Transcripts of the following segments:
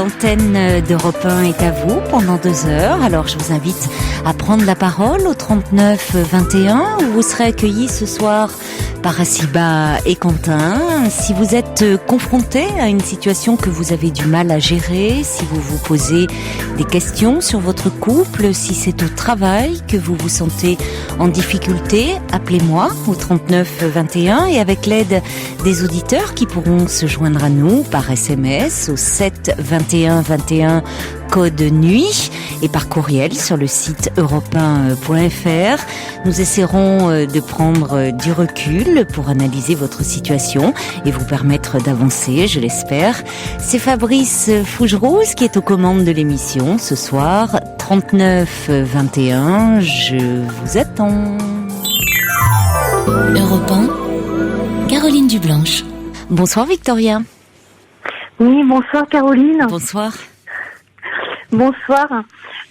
l'antenne d'Europe 1 est à vous pendant 2 heures. Alors je vous invite à prendre la parole au 39 21 où vous serez accueillis ce soir par Assiba et Quentin. Si vous êtes confronté à une situation que vous avez du mal à gérer, si vous vous posez des questions sur votre couple, si c'est au travail que vous vous sentez en difficulté, appelez-moi au 39 21 et avec l'aide des auditeurs qui pourront se joindre à nous par SMS au 7 21 21 code nuit et par courriel sur le site europe1.fr. Nous essaierons de prendre du recul pour analyser votre situation et vous permettre d'avancer, je l'espère. C'est Fabrice Fougerousse qui est aux commandes de l'émission ce soir, 39 21. Je vous attends. Europe 1, Caroline Dublanche. Bonsoir Victoria. Oui, bonsoir Caroline. Bonsoir. Bonsoir.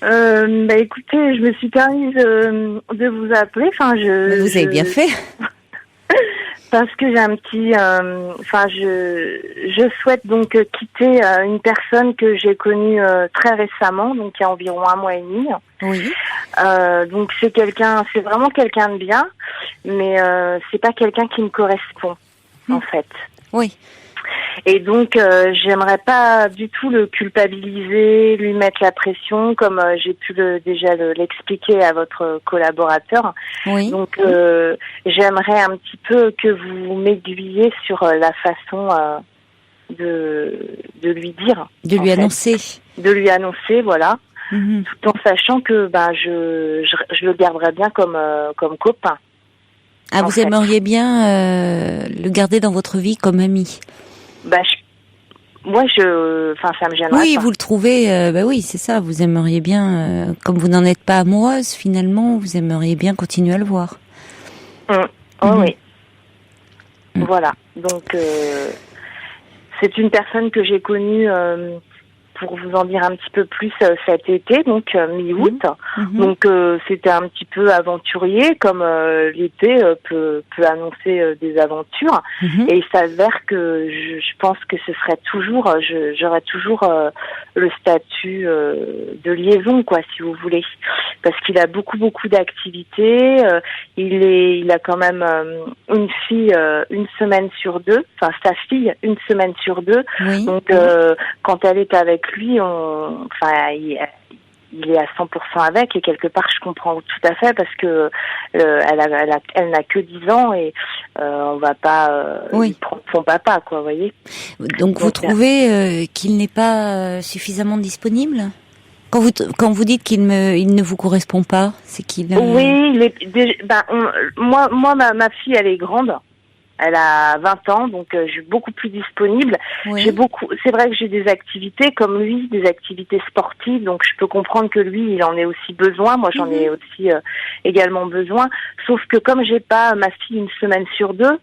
Écoutez, je me suis permise de vous appeler. Vous avez bien fait. Parce que j'ai un petit. Je souhaite donc quitter une personne que j'ai connue très récemment, donc il y a environ 1 mois et demi. Oui. Donc c'est vraiment quelqu'un de bien, mais c'est pas quelqu'un qui me correspond en fait. Oui. Et donc, j'aimerais pas du tout le culpabiliser, lui mettre la pression, comme j'ai pu déjà l'expliquer à votre collaborateur. Oui. Donc, j'aimerais un petit peu que vous m'aiguillez sur la façon de lui dire. De lui annoncer. De lui annoncer, voilà. Mm-hmm. Tout en sachant que je le garderais bien comme copain. Ah, vous aimeriez bien le garder dans votre vie comme ami? Ça me gênerait oui, pas. vous le trouvez, oui, c'est ça, vous aimeriez bien, comme vous n'en êtes pas amoureuse, finalement, vous aimeriez bien continuer à le voir. Oui. Voilà. Donc, c'est une personne que j'ai connue, pour vous en dire un petit peu plus, cet été, donc mi-août. Donc, c'était un petit peu aventurier, comme l'été peut annoncer des aventures. Et il s'avère que je pense que ce serait toujours, j'aurais toujours le statut de liaison, quoi, si vous voulez, parce qu'il a beaucoup d'activités. Il a quand même une fille 1 semaine sur 2, enfin sa fille 1 semaine sur 2. Oui. Donc quand elle est avec lui, il est à 100% avec, et quelque part je comprends tout à fait, parce que elle n'a que 10 ans et on va pas lui prendre son papa, quoi, vous voyez. Donc vous trouvez qu'il n'est pas suffisamment disponible? Quand vous dites qu'il ne vous correspond pas, c'est qu'il... Oui, ma fille, elle est grande. Elle a 20 ans, donc je suis beaucoup plus disponible. Oui. C'est vrai que j'ai des activités comme lui, des activités sportives, donc je peux comprendre que lui, il en ait aussi besoin. Moi, j'en ai aussi également besoin. Sauf que comme j'ai pas ma fille 1 semaine sur 2,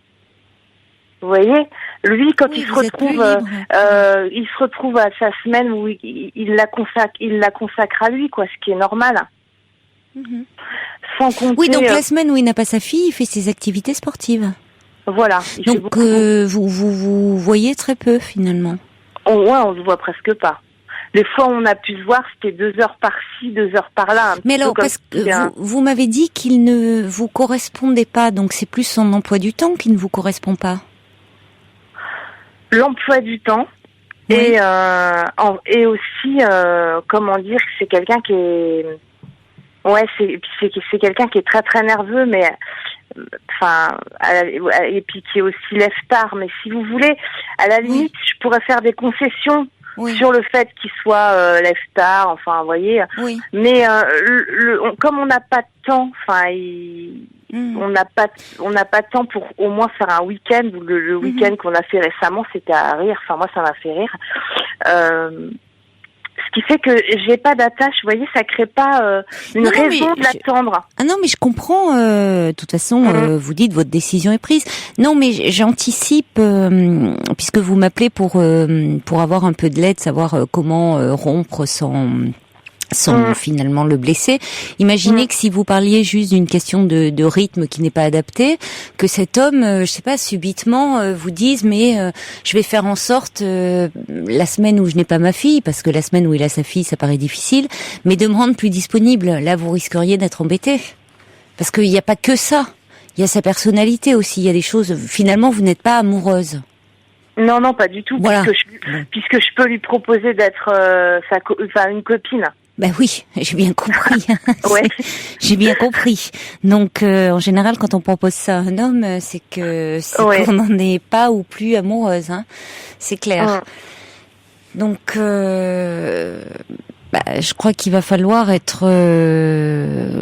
vous voyez, lui, quand il se retrouve à sa semaine où il la consacre à lui, quoi, ce qui est normal. Sans compter. Oui, donc la semaine où il n'a pas sa fille, il fait ses activités sportives. Voilà. Donc vous voyez très peu finalement. On se voit presque pas. Les fois où on a pu se voir, c'était 2 heures par-ci, 2 heures par-là. Mais alors, parce que vous m'avez dit qu'il ne vous correspondait pas, donc c'est plus son emploi du temps qui ne vous correspond pas. L'emploi du temps, oui. Et aussi, comment dire, c'est quelqu'un qui est... Ouais, c'est quelqu'un qui est très très nerveux, mais... et puis qui est aussi lève-tard, mais si vous voulez, à la limite, je pourrais faire des concessions sur le fait qu'il soit lève-tard, enfin, vous voyez. Oui. Mais comme on n'a pas de temps, on n'a pas de temps pour au moins faire un week-end. Le week-end qu'on a fait récemment, c'était à rire. Enfin, moi, ça m'a fait rire. Ce qui fait que j'ai pas d'attache, vous voyez, ça crée pas une raison de l'attendre. Ah non, mais je comprends. De toute façon, vous dites votre décision est prise. Non, mais j'anticipe, puisque vous m'appelez pour avoir un peu de l'aide, savoir comment rompre sans finalement le blesser. Imaginez que si vous parliez juste d'une question de rythme qui n'est pas adapté, que cet homme, je sais pas, subitement vous dise mais je vais faire en sorte la semaine où je n'ai pas ma fille, parce que la semaine où il a sa fille ça paraît difficile, mais de me rendre plus disponible. Là vous risqueriez d'être embêté, parce qu'il n'y a pas que ça, il y a sa personnalité aussi, il y a des choses, finalement vous n'êtes pas amoureuse. Non, pas du tout, Voilà. puisque je peux lui proposer d'être une copine. Ben oui, j'ai bien compris. Ouais. J'ai bien compris. Donc, en général, quand on propose ça à un homme, c'est qu'on n'en est pas ou plus amoureuse, hein. C'est clair. Donc, je crois qu'il va falloir être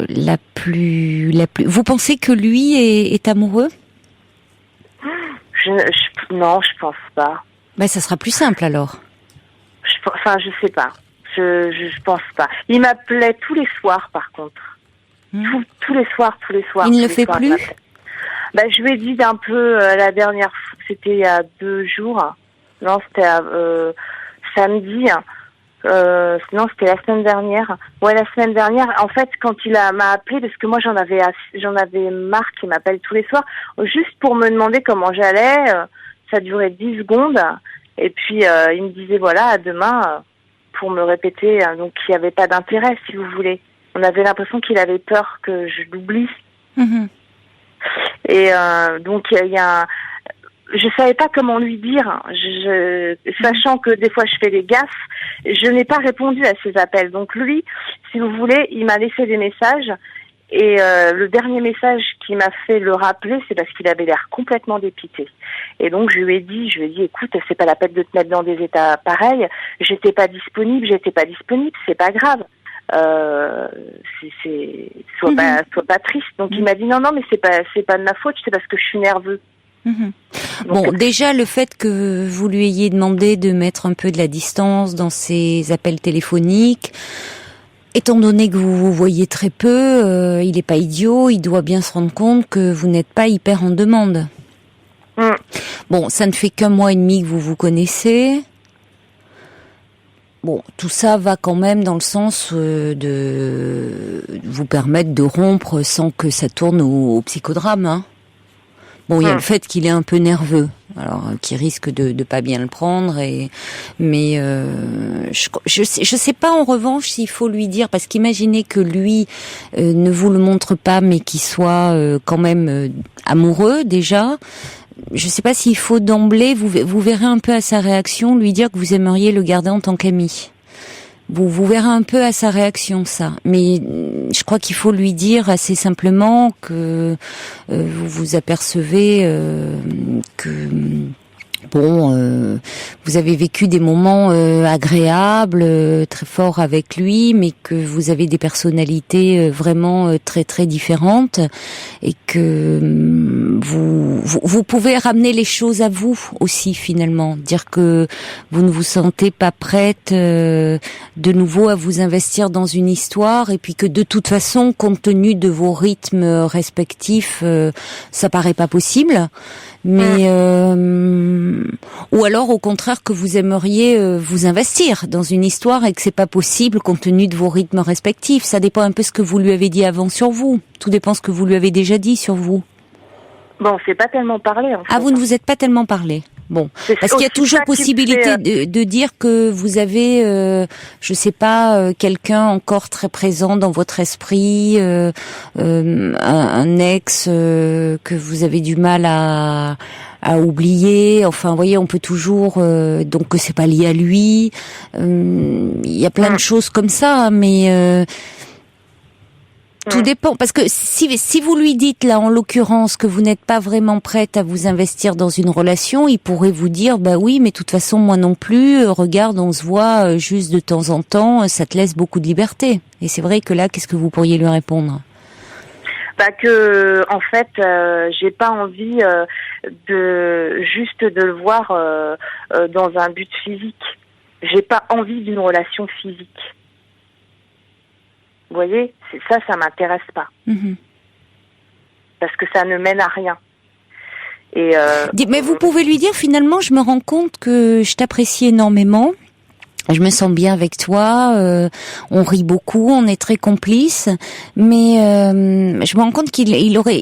la plus. Vous pensez que lui est amoureux ? Non, je pense pas. Ben, ça sera plus simple alors. Je sais pas. Je pense pas. Il m'appelait tous les soirs, par contre. Tous les soirs. Il ne le fait plus ? Je lui ai dit d'un peu la dernière fois, c'était il y a 2 jours. Non, c'était samedi. Non, c'était la semaine dernière. Ouais, la semaine dernière. En fait, quand m'a appelé, parce que moi j'en avais marre qu'il m'appelle tous les soirs, juste pour me demander comment j'allais. Ça durait 10 secondes. Et puis il me disait voilà, à demain. Pour me répéter, donc il n'y avait pas d'intérêt, si vous voulez. On avait l'impression qu'il avait peur que je l'oublie. Et donc je savais pas comment lui dire. Sachant que des fois je fais des gaffes, je n'ai pas répondu à ses appels. Donc lui, si vous voulez, il m'a laissé des messages. Et le dernier message qui m'a fait le rappeler, c'est parce qu'il avait l'air complètement dépité. Et donc je lui ai dit, écoute, c'est pas la peine de te mettre dans des états pareils. J'étais pas disponible, c'est pas grave. Sois pas triste. Donc il m'a dit non, mais c'est pas de ma faute, c'est parce que je suis nerveux. Bon, déjà le fait que vous lui ayez demandé de mettre un peu de la distance dans ses appels téléphoniques. Étant donné que vous vous voyez très peu, il est pas idiot, il doit bien se rendre compte que vous n'êtes pas hyper en demande. Bon, ça ne fait qu'1 mois et demi que vous vous connaissez. Bon, tout ça va quand même dans le sens de vous permettre de rompre sans que ça tourne au psychodrame, hein. Bon, il y a le fait qu'il est un peu nerveux, alors qui risque de pas bien le prendre, mais je sais pas en revanche s'il faut lui dire, parce qu'imaginez que lui ne vous le montre pas, mais qu'il soit quand même amoureux déjà. Je sais pas s'il faut d'emblée, vous verrez un peu à sa réaction, lui dire que vous aimeriez le garder en tant qu'ami. Vous verrez un peu à sa réaction ça, mais je crois qu'il faut lui dire assez simplement que vous vous apercevez que vous avez vécu des moments agréables, très forts avec lui, mais que vous avez des personnalités vraiment très très différentes, et que vous pouvez ramener les choses à vous aussi finalement, dire que vous ne vous sentez pas prête de nouveau à vous investir dans une histoire, et puis que de toute façon, compte tenu de vos rythmes respectifs, ça paraît pas possible. Mais ou alors au contraire que vous aimeriez vous investir dans une histoire et que c'est pas possible compte tenu de vos rythmes respectifs. Ça dépend un peu ce que vous lui avez dit avant sur vous. Tout dépend ce que vous lui avez déjà dit sur vous. Bon, on s'est pas tellement parlé en fait. Ah, vous ne vous êtes pas tellement parlé. Bon, parce qu'il y a toujours possibilité de dire que vous avez, je sais pas, quelqu'un encore très présent dans votre esprit, un ex que vous avez du mal à oublier. Enfin, vous voyez, on peut toujours, donc que c'est pas lié à lui. Il y a plein de choses comme ça, hein, mais tout dépend, parce que si vous lui dites là en l'occurrence que vous n'êtes pas vraiment prête à vous investir dans une relation, il pourrait vous dire bah oui, mais de toute façon moi non plus, regarde, on se voit juste de temps en temps, ça te laisse beaucoup de liberté. Et c'est vrai que là, qu'est-ce que vous pourriez lui répondre? Bah que en fait j'ai pas envie de le voir dans un but physique. J'ai pas envie d'une relation physique. Vous voyez, ça m'intéresse pas. Parce que ça ne mène à rien. Et mais vous pouvez lui dire finalement, je me rends compte que je t'apprécie énormément, Je me sens bien avec toi, on rit beaucoup, on est très complices, mais je me rends compte qu'il aurait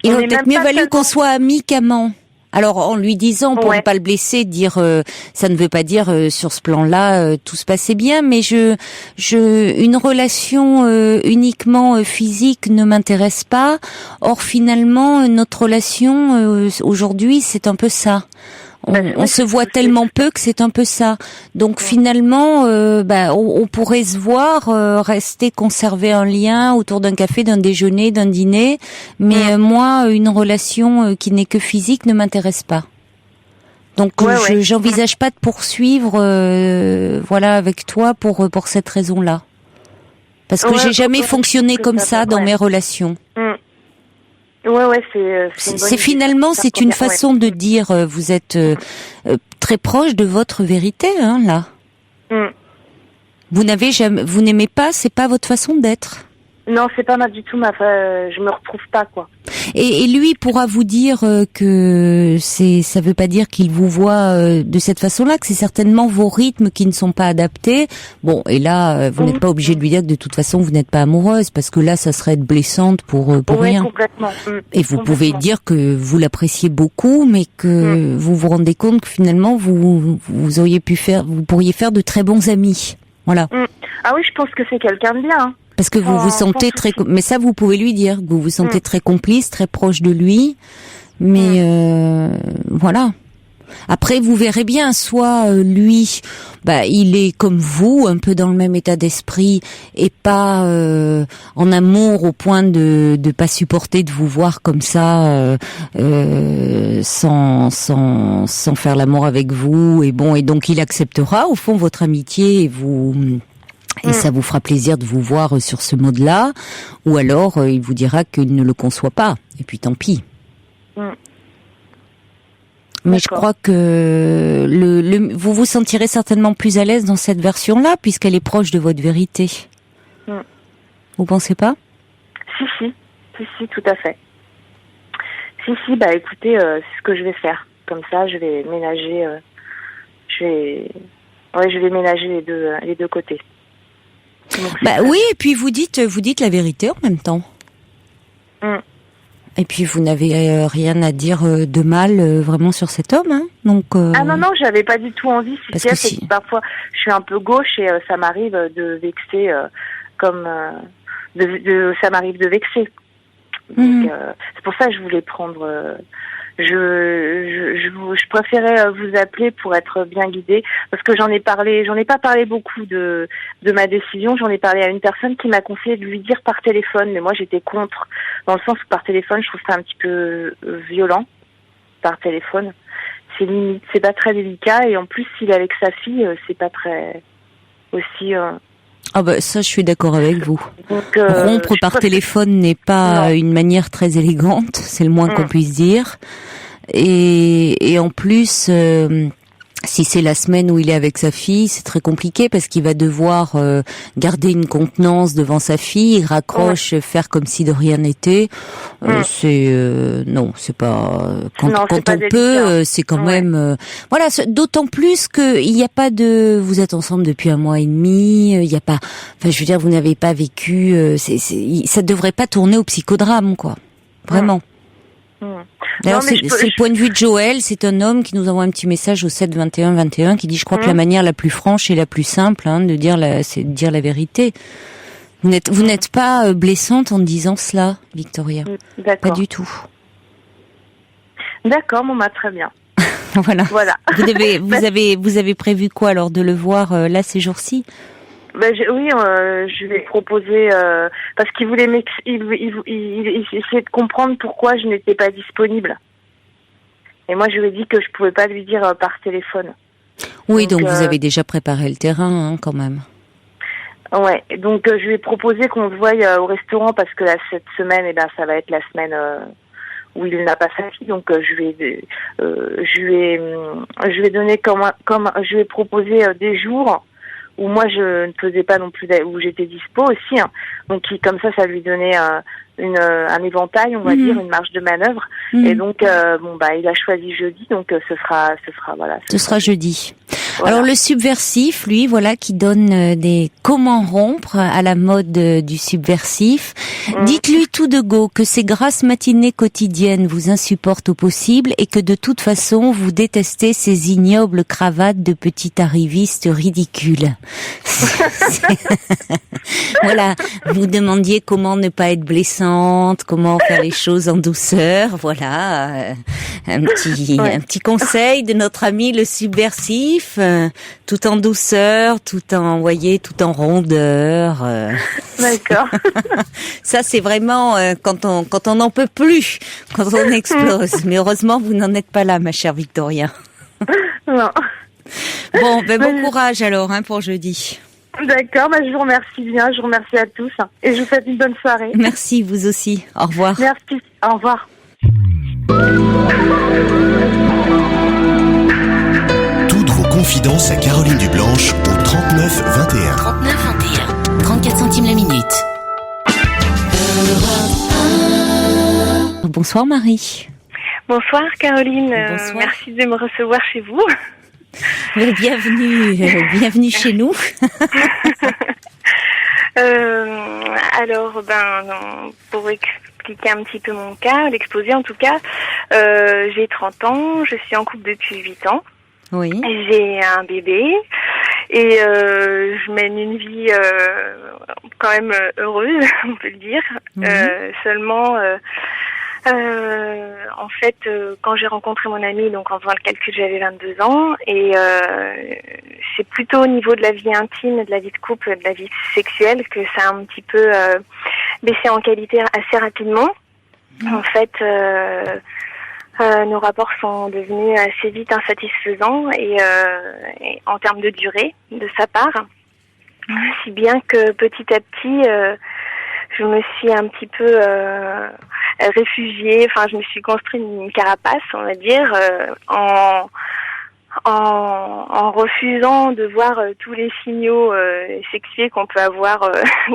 peut-être mieux valu qu'on soit amis qu'amants. Alors en lui disant, pour ne pas le blesser, dire ça ne veut pas dire sur ce plan-là tout se passait bien, mais une relation uniquement physique ne m'intéresse pas. Or finalement notre relation aujourd'hui c'est un peu ça. On se voit tellement peu que c'est un peu ça. Donc finalement, on pourrait se voir, rester, conserver un lien autour d'un café, d'un déjeuner, d'un dîner. Mais moi, une relation qui n'est que physique ne m'intéresse pas. Donc j'envisage pas de poursuivre, avec toi pour cette raison-là. Parce que j'ai jamais fonctionné comme ça dans mes relations. C'est finalement c'est une façon de dire vous êtes très proche de votre vérité là. Vous n'aimez pas, c'est pas votre façon d'être. Non, c'est pas du tout je me retrouve pas quoi. Et lui pourra vous dire que ça veut pas dire qu'il vous voit de cette façon-là, que c'est certainement vos rythmes qui ne sont pas adaptés. Bon, et là vous n'êtes pas obligé de lui dire que de toute façon vous n'êtes pas amoureuse, parce que là ça serait être blessante pour rien. Complètement. Et vous pouvez dire que vous l'appréciez beaucoup, mais que vous vous rendez compte que finalement vous pourriez faire de très bons amis. Voilà. Ah oui, je pense que c'est quelqu'un de bien. Parce que vous vous sentez mais ça vous pouvez lui dire, que vous vous sentez très complice, très proche de lui, mais voilà. Après vous verrez bien, soit lui, il est comme vous, un peu dans le même état d'esprit et pas en amour au point de pas supporter de vous voir comme ça sans faire l'amour avec vous, et donc il acceptera au fond votre amitié et ça vous fera plaisir de vous voir sur ce mode-là, ou alors il vous dira qu'il ne le conçoit pas, et puis tant pis. Mais je crois que vous vous sentirez certainement plus à l'aise dans cette version-là, puisqu'elle est proche de votre vérité. Vous pensez pas ? Si, tout à fait. Si, écoutez, c'est ce que je vais faire. Comme ça, je vais ménager, je vais ménager les deux côtés. Oui, et puis vous dites la vérité en même temps. Et puis vous n'avez rien à dire de mal vraiment sur cet homme, donc. Ah non, j'avais pas du tout envie. C'est que parfois je suis un peu gauche et ça m'arrive de vexer, ça m'arrive de vexer. Donc, c'est pour ça que je voulais prendre. Je préférais vous appeler pour être bien guidée, parce que j'en ai pas parlé beaucoup de ma décision. J'en ai parlé à une personne qui m'a conseillé de lui dire par téléphone, mais moi j'étais contre, dans le sens où par téléphone je trouve ça un petit peu violent. Par téléphone, c'est limite, c'est pas très délicat, et en plus s'il est avec sa fille, c'est pas très aussi. Ça, je suis d'accord avec vous. Donc, rompre par téléphone n'est pas une manière très élégante, c'est le moins qu'on puisse dire. Et en plus, si c'est la semaine où il est avec sa fille, c'est très compliqué parce qu'il va devoir garder une contenance devant sa fille, il raccroche, faire comme si de rien n'était. C'est pas quand on peut, c'est quand même voilà. D'autant plus que il n'y a pas de. Vous êtes ensemble depuis 1 mois et demi. Il n'y a pas. Enfin, je veux dire, vous n'avez pas vécu. Ça devrait pas tourner au psychodrame, quoi. Vraiment. D'ailleurs, c'est le point de vue de Joël, c'est un homme qui nous envoie un petit message au 7 21 21 qui dit: je crois que la manière la plus franche et la plus simple c'est de dire la vérité. Vous n'êtes pas blessante en disant cela, Victoria. D'accord. Pas du tout. D'accord, très bien. Voilà. Vous avez prévu quoi alors, de le voir là ces jours-ci? Je vais proposer parce qu'il voulait il essayait de comprendre pourquoi je n'étais pas disponible. Et moi, je lui ai dit que je pouvais pas lui dire par téléphone. Oui, donc vous avez déjà préparé le terrain, quand même. Ouais, donc je lui ai proposé qu'on se voie au restaurant, parce que là, cette semaine, ça va être la semaine où il n'a pas sa fille. Donc je lui ai donné je lui ai proposé des jours où moi je ne faisais pas non plus, où j'étais dispo aussi, donc comme ça lui donnait un éventail, on va dire, une marge de manœuvre. Et donc il a choisi jeudi, donc ce sera ce sera jeudi. Voilà. Alors le subversif, lui, voilà, qui donne des comment rompre à la mode du subversif. Dites-lui tout de go que ces grasses matinées quotidiennes vous insupportent au possible et que de toute façon vous détestez ces ignobles cravates de petits arrivistes ridicules. Voilà, vous demandiez comment ne pas être blessante, comment faire les choses en douceur. Voilà, un petit conseil de notre ami le subversif, tout en douceur, tout en rondeur. D'accord. Ça, c'est vraiment quand on n'en peut plus, quand on explose. Mais heureusement, vous n'en êtes pas là, ma chère Victoria. Non. Bon, bon courage alors pour jeudi. D'accord, je vous remercie bien, je vous remercie à tous et je vous souhaite une bonne soirée. Merci, vous aussi. Au revoir. Merci, au revoir. Toutes vos confidences à Caroline Dublanche au 39 21. 39 21. 34 centimes la minute. Bonsoir Marie. Bonsoir Caroline, Bonsoir. merci de me recevoir chez vous. Bienvenue chez nous. Alors, pour expliquer un petit peu mon cas, l'exposé en tout cas, j'ai 30 ans, je suis en couple depuis 8 ans. Oui. J'ai un bébé et je mène une vie quand même heureuse, on peut le dire. Seulement, en fait, quand j'ai rencontré mon ami, donc en faisant le calcul, j'avais 22 ans et c'est plutôt au niveau de la vie intime, de la vie de couple, de la vie sexuelle que ça a un petit peu baissé en qualité assez rapidement. En fait, nos rapports sont devenus assez vite insatisfaisants et en termes de durée de sa part, si bien que petit à petit, je me suis un petit peu réfugiée. Enfin, je me suis construit une carapace, on va dire, en refusant de voir tous les signaux sexuels qu'on peut avoir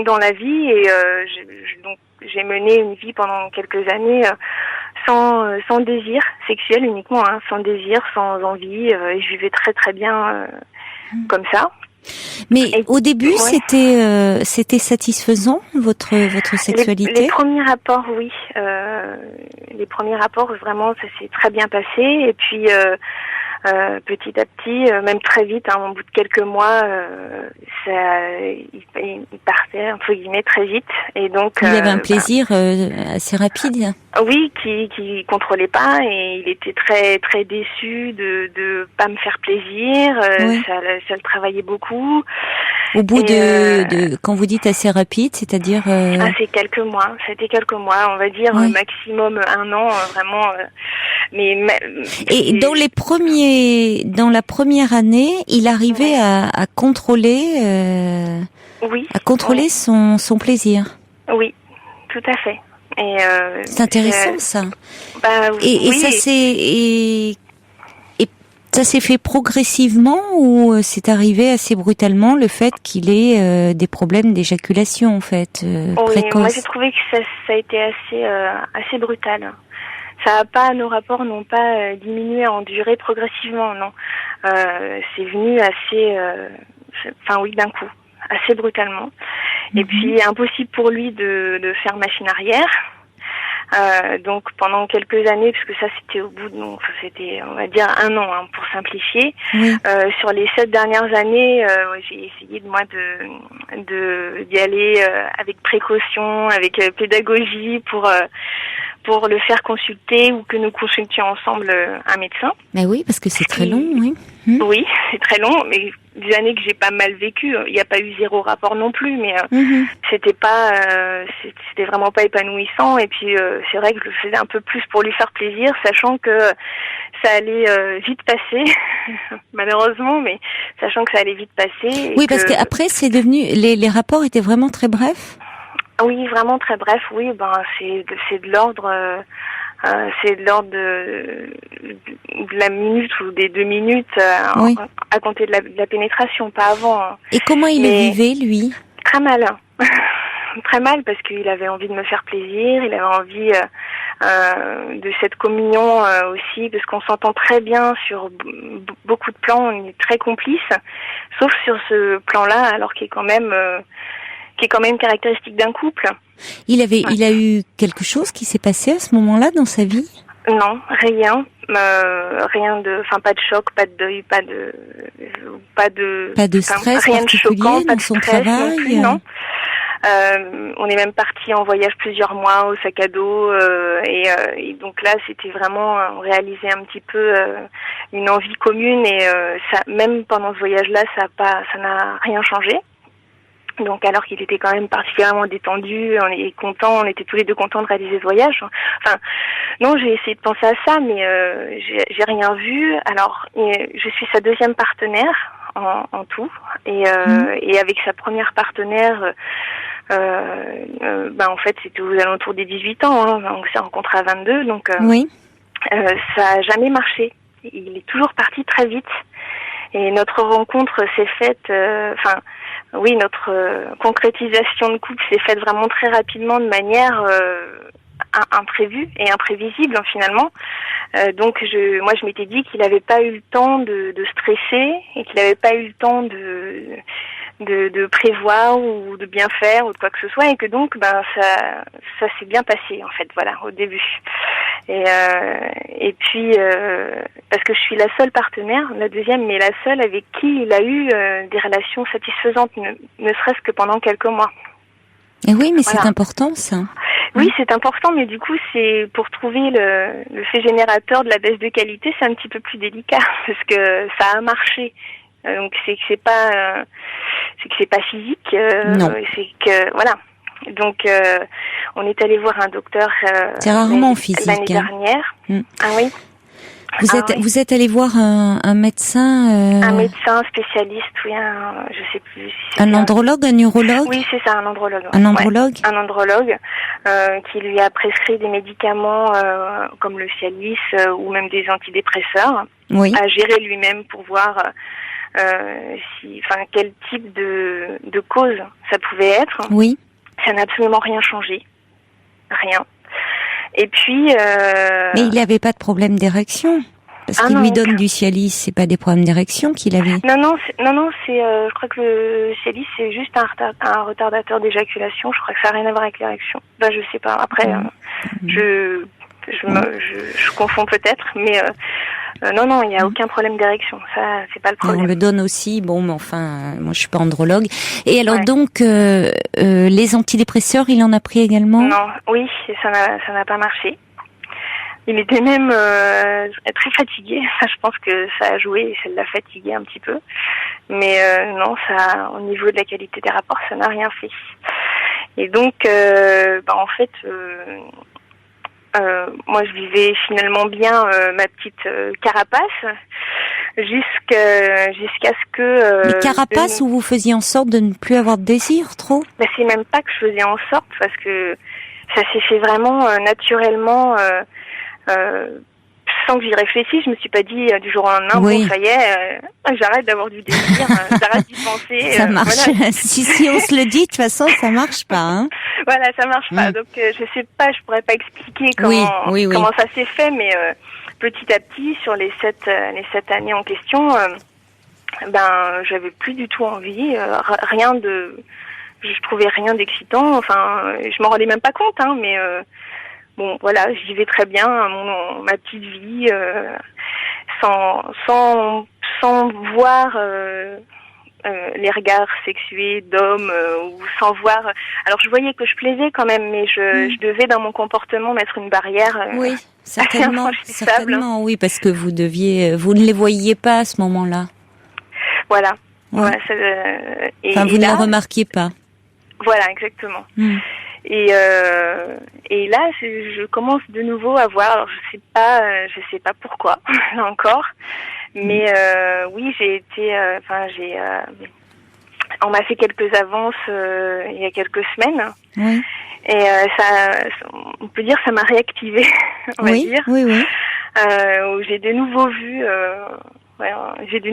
dans la vie et donc j'ai mené une vie pendant quelques années sans désir sexuel uniquement, sans désir, sans envie, et je vivais très très bien comme ça. Mais au début, c'était satisfaisant votre sexualité. Les premiers rapports, oui. Les premiers rapports, vraiment, ça s'est très bien passé. Et puis, petit à petit, même très vite, au bout de quelques mois, il partait entre guillemets très vite. Et donc, il y avait un plaisir assez rapide. Oui, qui contrôlait pas et il était très très déçu de pas me faire plaisir. Ça le travaillait beaucoup. Au bout de quand vous dites assez rapide, c'est-à-dire c'est quelques mois. C'était quelques mois, on va dire maximum 1 an, vraiment. Et dans la première année, il arrivait à contrôler, son plaisir. Oui, tout à fait. Et c'est intéressant ça. Oui. Ça s'est fait progressivement ou c'est arrivé assez brutalement le fait qu'il ait des problèmes d'éjaculation en fait précoce. Moi j'ai trouvé que ça a été assez brutal. Nos rapports n'ont pas diminué en durée progressivement, non. C'est venu assez, d'un coup, assez brutalement. Et puis impossible pour lui de faire machine arrière. Donc pendant quelques années, parce que ça c'était c'était on va dire 1 an pour simplifier. Sur les 7 dernières années, j'ai essayé d'y aller avec précaution, avec pédagogie pour le faire consulter ou que nous consultions ensemble un médecin. Mais oui, parce que c'est très long, oui. Oui, c'est très long, mais des années que j'ai pas mal vécues. Il n'y a pas eu 0 rapport non plus, mais c'était vraiment pas épanouissant. Et puis c'est vrai que je le faisais un peu plus pour lui faire plaisir, sachant que ça allait vite passer, malheureusement, mais sachant que ça allait vite passer. Oui, parce qu'après c'est devenu les rapports étaient vraiment très brefs. Oui, vraiment très bref. Oui, c'est de l'ordre. C'est de l'ordre de la minute ou des 2 minutes à compter de la pénétration, pas avant. Et comment il le vivait, lui ? Très mal. Très mal parce qu'il avait envie de me faire plaisir, il avait envie de cette communion aussi, parce qu'on s'entend très bien sur beaucoup de plans, on est très complices, sauf sur ce plan-là, alors qui est quand même caractéristique d'un couple. Il a eu quelque chose qui s'est passé à ce moment-là dans sa vie? Non, rien. Rien de, enfin, pas de choc, pas de deuil, pas de stress rien de choquant, dans son travail. Non plus, non. On est même parti en voyage plusieurs mois au sac à dos et donc là c'était vraiment, on réalisait un petit peu une envie commune et ça, même pendant ce voyage-là, ça n'a rien changé. Donc alors qu'il était quand même particulièrement détendu, on est content, on était tous les deux contents de réaliser ce voyage. Enfin, non, j'ai essayé de penser à ça, mais j'ai rien vu. Alors, je suis sa deuxième partenaire en tout, et avec sa première partenaire, en fait, c'était aux alentours des 18 ans. Hein, on s'est rencontrés à 22, donc oui. Ça a jamais marché. Il est toujours parti très vite, et notre rencontre s'est faite. Oui, notre concrétisation de couple s'est faite vraiment très rapidement, de manière imprévue et imprévisible finalement. Donc moi je m'étais dit qu'il n'avait pas eu le temps de stresser et qu'il n'avait pas eu le temps de prévoir ou de bien faire ou de quoi que ce soit, et que donc ça s'est bien passé en fait, voilà, au début. Et puis parce que je suis la seule partenaire, la deuxième, mais la seule avec qui il a eu des relations satisfaisantes, ne serait-ce que pendant quelques mois. Et oui, mais voilà. C'est important ça. Oui, c'est important, mais du coup, c'est pour trouver le fait générateur de la baisse de qualité, c'est un petit peu plus délicat parce que ça a marché. Donc c'est que c'est pas physique. Non. C'est que voilà. Donc on est allé voir un docteur. C'est rarement physique. L'année dernière. Ah oui. Vous êtes allé voir un médecin. Un médecin spécialiste, oui, je sais plus. Si un andrologue, un urologue. Oui, c'est ça, un andrologue. Un andrologue. Ouais, un andrologue qui lui a prescrit des médicaments comme le Cialis ou même des antidépresseurs. Oui. À gérer lui-même pour voir quel type de cause ça pouvait être. Oui. Ça n'a absolument rien changé, rien. Et puis. Mais il n'avait pas de problème d'érection, parce qu'il lui donne du Cialis. C'est pas des problèmes d'érection qu'il avait. Non, je crois que le Cialis c'est juste un retardateur d'éjaculation. Je crois que ça n'a rien à voir avec l'érection. Je sais pas. Après, je confonds peut-être, mais non, il n'y a aucun problème d'érection. Ça, c'est pas le problème. On le donne aussi. Bon, mais enfin, moi je suis pas andrologue. Et alors donc, les antidépresseurs, il en a pris également? Non, oui, ça n'a pas marché. Il était même très fatigué. Ça, je pense que ça a joué et ça l'a fatigué un petit peu. Mais non, ça, au niveau de la qualité des rapports, ça n'a rien fait. Et donc, en fait. Moi, je vivais finalement bien ma petite carapace jusqu'à ce que... Mais carapace où vous faisiez en sorte de ne plus avoir de désir, trop? C'est même pas que je faisais en sorte, parce que ça s'est fait vraiment naturellement, sans que j'y réfléchisse. Je me suis pas dit du jour au lendemain, bon, ça y est, j'arrête d'avoir du désir, j'arrête d'y penser. Ça marche. Voilà. si on se le dit, de toute façon, ça marche pas, hein. Voilà, ça marche pas. Donc je sais pas, je pourrais pas expliquer comment ça s'est fait, mais petit à petit, sur les 7 années en question, j'avais plus du tout envie, je trouvais rien d'excitant. Enfin, je m'en rendais même pas compte, hein, mais bon, voilà, j'y vais très bien, ma petite vie, sans voir les regards sexués d'hommes ou sans voir. Alors je voyais que je plaisais quand même, mais je devais dans mon comportement mettre une barrière. Oui, certainement, oui, parce que vous ne les voyiez pas à ce moment-là. Voilà. Ouais. Voilà, vous ne les remarquiez pas. Voilà, exactement. Et là, je commence de nouveau à voir. Alors je sais pas pourquoi là encore. Mais oui, on m'a fait quelques avances il y a quelques semaines. Oui. Et on peut dire, ça m'a réactivée, on va dire. Oui. Où j'ai de nouveau vu, j'ai de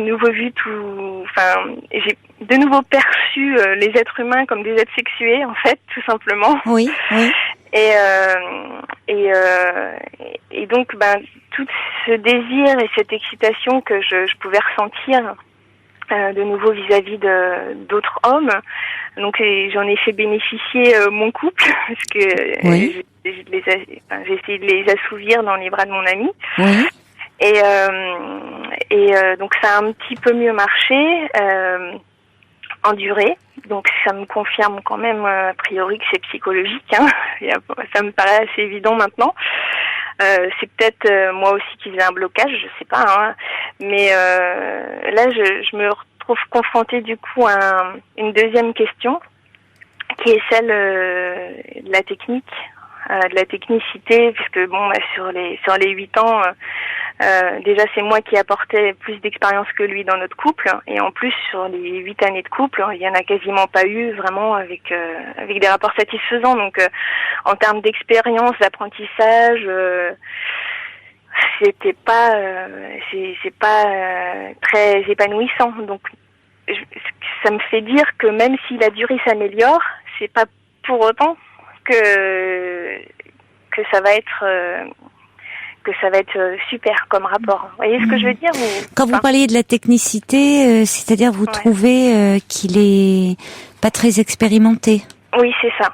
nouveau perçu les êtres humains comme des êtres sexués, en fait, tout simplement. Oui. Et donc, tout ce désir et cette excitation que je pouvais ressentir de nouveau vis-à-vis d'autres hommes, donc j'en ai fait bénéficier mon couple parce que Oui. j'ai essayé de les assouvir dans les bras de mon ami. Oui. Et donc ça a un petit peu mieux marché en durée. Donc ça me confirme quand même a priori que c'est psychologique. Hein. Ça me paraît assez évident maintenant. C'est peut-être moi aussi qui faisais un blocage, je sais pas. Hein. Mais là, je me retrouve confrontée du coup à une deuxième question, qui est celle de la technique, de la technicité, puisque bon, sur les 8 ans, déjà c'est moi qui apportais plus d'expérience que lui dans notre couple, et en plus sur les 8 années de couple, il y en a quasiment pas eu vraiment avec des rapports satisfaisants. Donc en termes d'expérience, d'apprentissage, c'est pas très épanouissant. Donc ça me fait dire que même si la durée s'améliore, c'est pas pour autant que ça va être super comme rapport. Vous voyez ce que je veux dire Quand vous parliez de la technicité, c'est-à-dire vous trouvez qu'il est pas très expérimenté. Oui, c'est ça.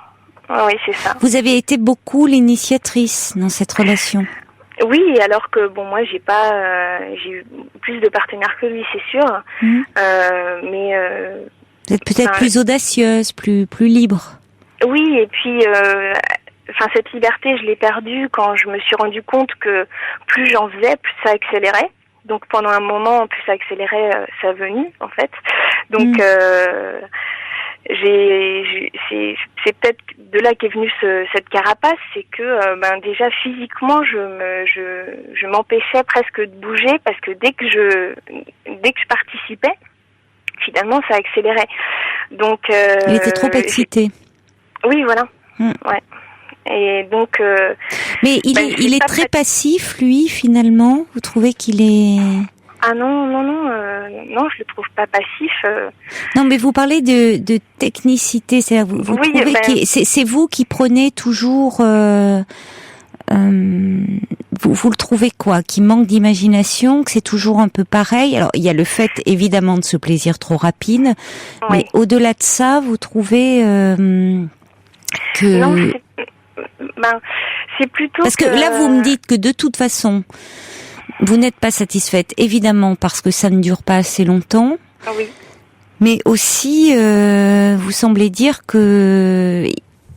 Oui, c'est ça. Vous avez été beaucoup l'initiatrice dans cette relation. Oui, alors que bon, moi j'ai eu plus de partenaires que lui, c'est sûr. Mais vous êtes peut-être plus audacieuse, plus libre. Oui, et puis cette liberté, je l'ai perdue quand je me suis rendu compte que plus j'en faisais, plus ça accélérait. Donc pendant un moment, plus ça accélérait sa venue, en fait. Donc c'est peut-être de là qu'est venue cette carapace, c'est que déjà physiquement je m'empêchais presque de bouger, parce que dès que je participais, finalement ça accélérait. Donc il était trop excité. Oui, voilà. Ouais. Et donc mais il est très passif, lui, finalement. Vous trouvez qu'il est... Ah non, je le trouve pas passif. Non, mais vous parlez de technicité, c'est-à-dire vous trouvez que c'est vous qui prenez toujours. Vous le trouvez quoi? Qui manque d'imagination, que c'est toujours un peu pareil. Alors il y a le fait évidemment de ce plaisir trop rapide, mais au-delà de ça, vous trouvez que. Non, c'est plutôt parce que là vous me dites que de toute façon. Vous n'êtes pas satisfaite, évidemment, parce que ça ne dure pas assez longtemps. Oui. Mais aussi, vous semblez dire que,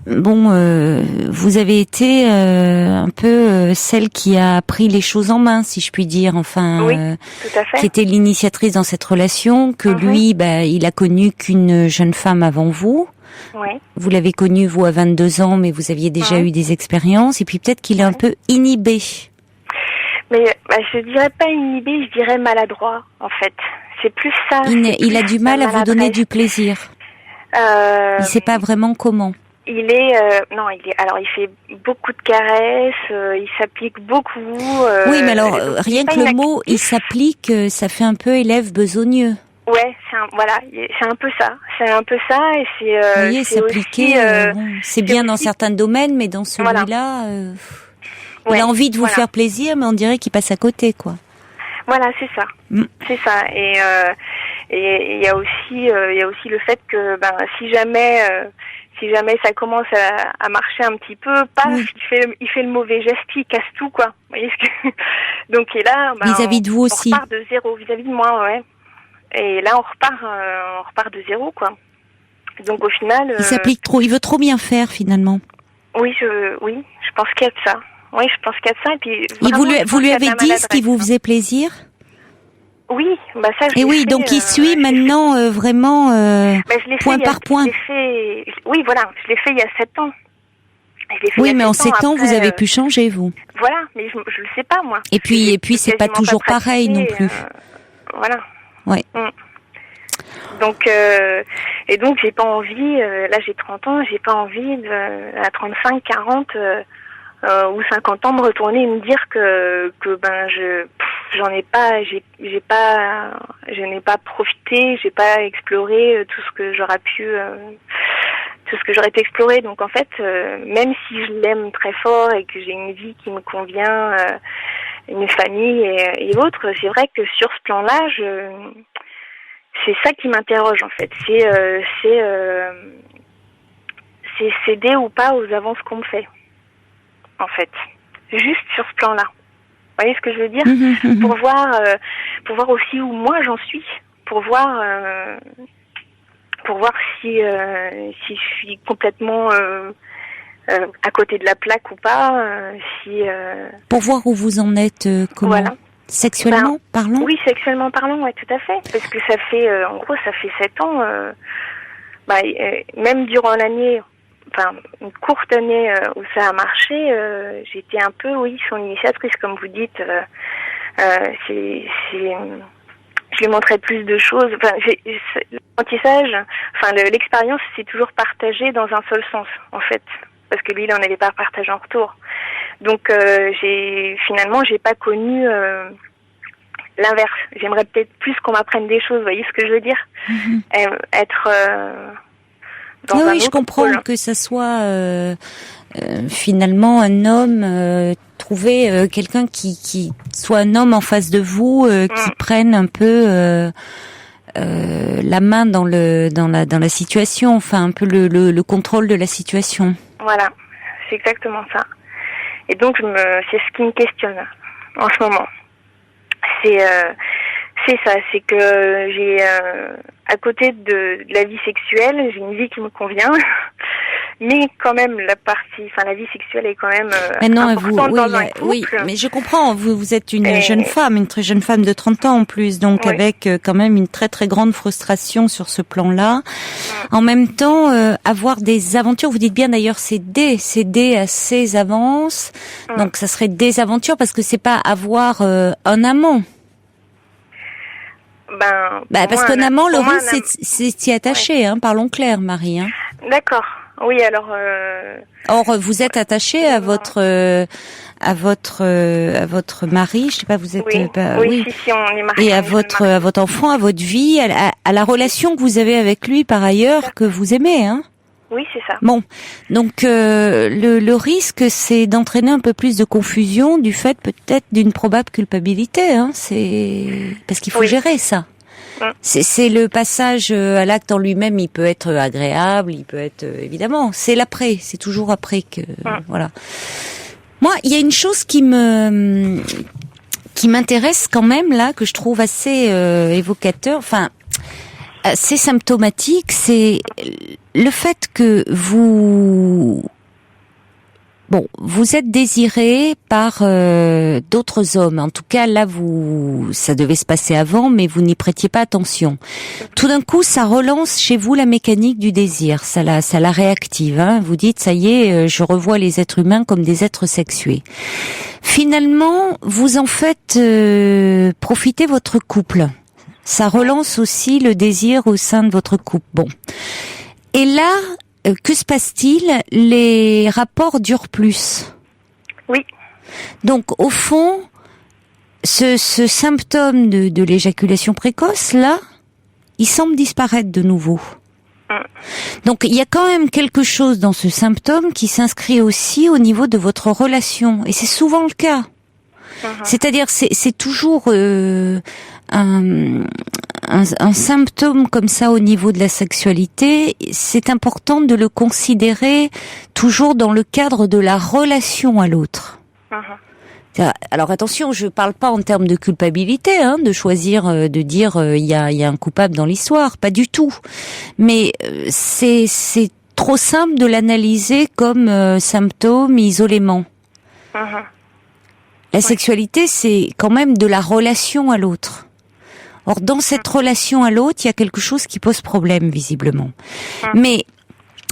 vous avez été un peu celle qui a pris les choses en main, si je puis dire. Enfin, oui, tout à fait. Qui était l'initiatrice dans cette relation, que lui, il a connu qu'une jeune femme avant vous. Oui. Vous l'avez connu, vous, à 22 ans, mais vous aviez déjà eu des expériences. Et puis peut-être qu'il est un peu inhibé. Mais je dirais pas inhibé, je dirais maladroit, en fait. C'est plus ça. Il a du mal à vous donner du plaisir. Il sait pas vraiment comment. Il fait beaucoup de caresses, il s'applique beaucoup. Oui, mais alors, rien que le mot, il s'applique, ça fait un peu élève besogneux. Ouais, c'est un peu ça. C'est un peu ça, et c'est. Vous voyez, s'appliquer, c'est bien dans certains domaines, mais dans celui-là. Il a envie de vous faire plaisir, mais on dirait qu'il passe à côté, quoi. Voilà, c'est ça. C'est ça. Et il y a aussi le fait que si jamais ça commence à marcher un petit peu, il fait le mauvais geste, il casse tout, quoi. Vous voyez ce que... Donc et là, vis-à-vis de vous aussi. On repart de zéro, vis-à-vis de moi, ouais. Et là on repart de zéro, quoi. Donc au final. Il s'applique trop, il veut trop bien faire finalement. Oui, je pense qu'il y a de ça. Oui, je pense qu'il y a de ça. Et puis, vous lui avez dit ce qui vous faisait plaisir? Oui, ça je l'ai fait. Et oui, donc il suit maintenant vraiment point par point. Oui, voilà, je l'ai fait il y a 7 ans. Oui, mais en 7 ans, vous avez pu changer, vous. Voilà, mais je le sais pas, moi. Et puis c'est pas toujours pareil non plus. Voilà. Ouais. Donc j'ai pas envie, là j'ai 30 ans, j'ai pas envie à 35, 40 ou 50 ans me retourner et me dire que je n'ai pas profité, j'ai pas exploré tout ce que j'aurais pu tout ce que j'aurais pu explorer. Donc en fait, même si je l'aime très fort et que j'ai une vie qui me convient, une famille et autres, c'est vrai que sur ce plan-là, c'est ça qui m'interroge en fait. C'est céder ou pas aux avances qu'on me fait, en fait. Juste sur ce plan-là. Vous voyez ce que je veux dire? Pour voir aussi où moi j'en suis, pour voir si je suis complètement à côté de la plaque ou pas, Pour voir où vous en êtes, comment? Voilà. Sexuellement parlant? Oui, sexuellement parlant, ouais, tout à fait. Parce que ça fait, en gros, ça fait 7 ans, même durant l'année, enfin, une courte année où ça a marché, j'étais un peu, oui, son initiatrice, comme vous dites. Je lui montrais plus de choses. Enfin, l'apprentissage, enfin, l'expérience, c'est toujours partagé dans un seul sens, en fait. Parce que lui, il en avait pas partagé en retour. Donc, j'ai pas connu l'inverse. J'aimerais peut-être plus qu'on m'apprenne des choses. Vous voyez ce que je veux dire? Être dans un Oui, autre je comprends pôle. que ça soit finalement un homme, trouver quelqu'un qui soit un homme en face de vous, qui prenne un peu la main dans la situation, enfin un peu le contrôle de la situation. Voilà, c'est exactement ça. Et donc c'est ce qui me questionne en ce moment. C'est ça, c'est que j'ai à côté de la vie sexuelle, j'ai une vie qui me convient, mais quand même la vie sexuelle est quand même importante dans un couple. Oui, mais je comprends. Vous êtes une jeune femme, une très jeune femme de 30 ans en plus, donc oui. avec quand même une très très grande frustration sur ce plan-là. En même temps, avoir des aventures. Vous dites bien d'ailleurs, céder à ses avances. Donc ça serait des aventures parce que c'est pas avoir un amant. Parce qu'un amant, le risque, c'est s'y attacher, hein, parlons clair, Marie. Hein. D'accord. Oui, alors. Or, vous êtes attaché à votre mari, je sais pas, vous êtes. Oui, si, on est mariés. Et à votre enfant, à votre vie, à la relation que vous avez avec lui par ailleurs, que vous aimez, hein. Oui, c'est ça. Bon, donc le risque, c'est d'entraîner un peu plus de confusion du fait peut-être d'une probable culpabilité. Hein, c'est parce qu'il faut gérer ça. C'est le passage à l'acte en lui-même. Il peut être agréable, il peut être évidemment. C'est l'après. C'est toujours après que voilà. Moi, il y a une chose qui m'intéresse quand même là, que je trouve assez évocateur. Enfin. C'est symptomatique, c'est le fait que vous êtes désiré par d'autres hommes. En tout cas, là, ça devait se passer avant, mais vous n'y prêtiez pas attention. Tout d'un coup, ça relance chez vous la mécanique du désir. Ça la réactive. Hein. Vous dites, ça y est, je revois les êtres humains comme des êtres sexués. Finalement, vous en faites profiter votre couple. Ça relance aussi le désir au sein de votre couple. Bon. Et là, que se passe-t-il? Les rapports durent plus. Oui. Donc, au fond, ce symptôme de l'éjaculation précoce, là, il semble disparaître de nouveau. Donc, il y a quand même quelque chose dans ce symptôme qui s'inscrit aussi au niveau de votre relation. Et c'est souvent le cas. C'est-à-dire, c'est toujours un symptôme comme ça au niveau de la sexualité. C'est important de le considérer toujours dans le cadre de la relation à l'autre. Alors attention, je parle pas en termes de culpabilité, hein, de choisir de dire il y a un coupable dans l'histoire, pas du tout. Mais c'est trop simple de l'analyser comme symptôme isolément. La sexualité, c'est quand même de la relation à l'autre. Or, dans cette relation à l'autre, il y a quelque chose qui pose problème, visiblement. Mais,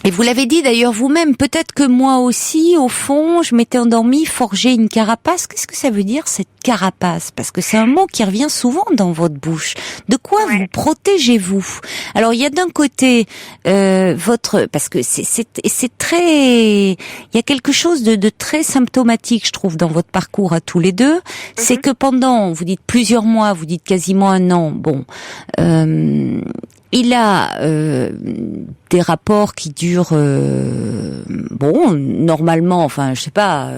et vous l'avez dit d'ailleurs vous-même, peut-être que moi aussi, au fond, je m'étais endormie, forgé une carapace. Qu'est-ce que ça veut dire, cette carapace? Parce que c'est un mot qui revient souvent dans votre bouche. De quoi vous protégez-vous? Alors, il y a d'un côté parce que c'est très, il y a quelque chose de très symptomatique, je trouve, dans votre parcours à tous les deux. C'est que pendant, vous dites plusieurs mois, vous dites quasiment un an, bon, il a des rapports qui durent normalement, enfin je sais pas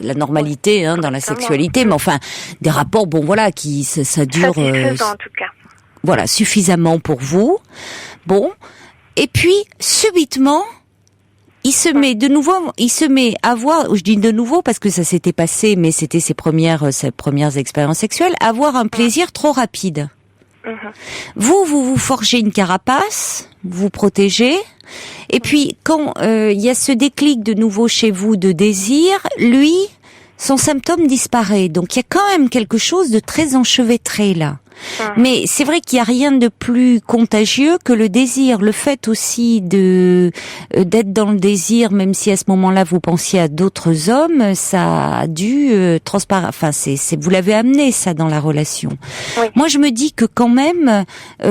la normalité dans la sexualité, mais enfin des rapports qui ça dure satisfaisant en tout cas. Voilà, suffisamment pour vous. Bon, et puis subitement il se met à voir, je dis de nouveau parce que ça s'était passé, mais c'était ses premières expériences sexuelles, à avoir un plaisir trop rapide. Vous forgez une carapace, vous protégez, et puis quand il y a ce déclic de nouveau chez vous de désir, lui, son symptôme disparaît. Donc il y a quand même quelque chose de très enchevêtré là. Mais c'est vrai qu'il n'y a rien de plus contagieux que le désir. Le fait aussi d'être dans le désir, même si à ce moment-là vous pensiez à d'autres hommes, ça a dû transparaître. Enfin, vous l'avez amené ça dans la relation. Oui. Moi, je me dis que quand même,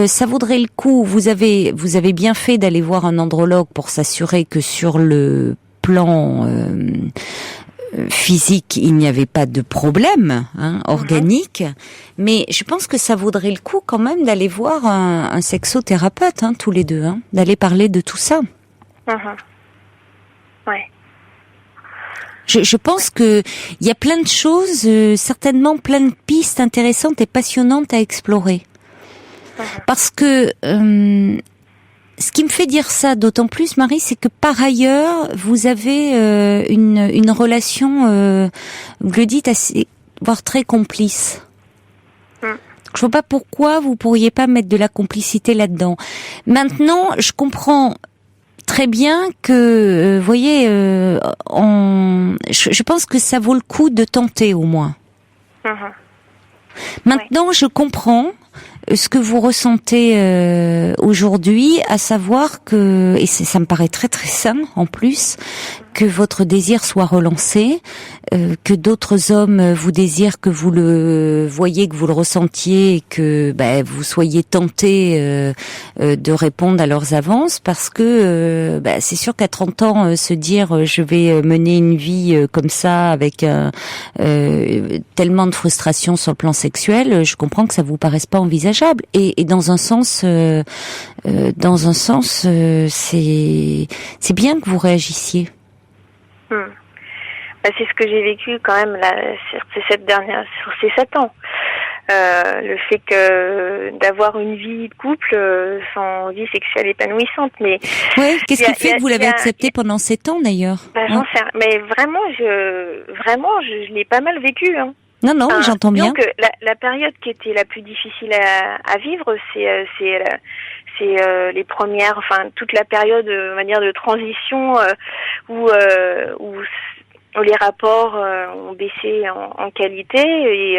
ça vaudrait le coup. Vous avez bien fait d'aller voir un andrologue pour s'assurer que sur le plan physique, il n'y avait pas de problème organique, mais je pense que ça vaudrait le coup quand même d'aller voir un sexothérapeute, tous les deux, d'aller parler de tout ça. Ouais. Je pense que il y a plein de choses, certainement plein de pistes intéressantes et passionnantes à explorer. Parce que ce qui me fait dire ça d'autant plus, Marie, c'est que par ailleurs, vous avez une relation, vous le dites, assez, voire très complice. Je vois pas pourquoi vous pourriez pas mettre de la complicité là-dedans. Maintenant, je comprends très bien que, vous voyez, je pense que ça vaut le coup de tenter au moins. Maintenant, je comprends ce que vous ressentez aujourd'hui, à savoir que, et ça me paraît très très sain en plus, que votre désir soit relancé, que d'autres hommes vous désirent, que vous le voyez, que vous le ressentiez, et que vous soyez tenté de répondre à leurs avances, parce que c'est sûr qu'à 30 ans, se dire je vais mener une vie comme ça avec tellement de frustration sur le plan sexuel, je comprends que ça vous paraisse pas envisageable. Et dans un sens, c'est bien que vous réagissiez. C'est ce que j'ai vécu quand même là sur ces 7 ans. Le fait que d'avoir une vie de couple sans vie sexuelle épanouissante, mais qu'est-ce qui fait que vous l'avez accepté pendant 7 ans d'ailleurs? J'en sais, mais vraiment je l'ai pas mal vécu. Non, j'entends bien. Donc la période qui était la plus difficile à vivre, c'est les premières, toute la période, on va dire, de transition où les rapports ont baissé en qualité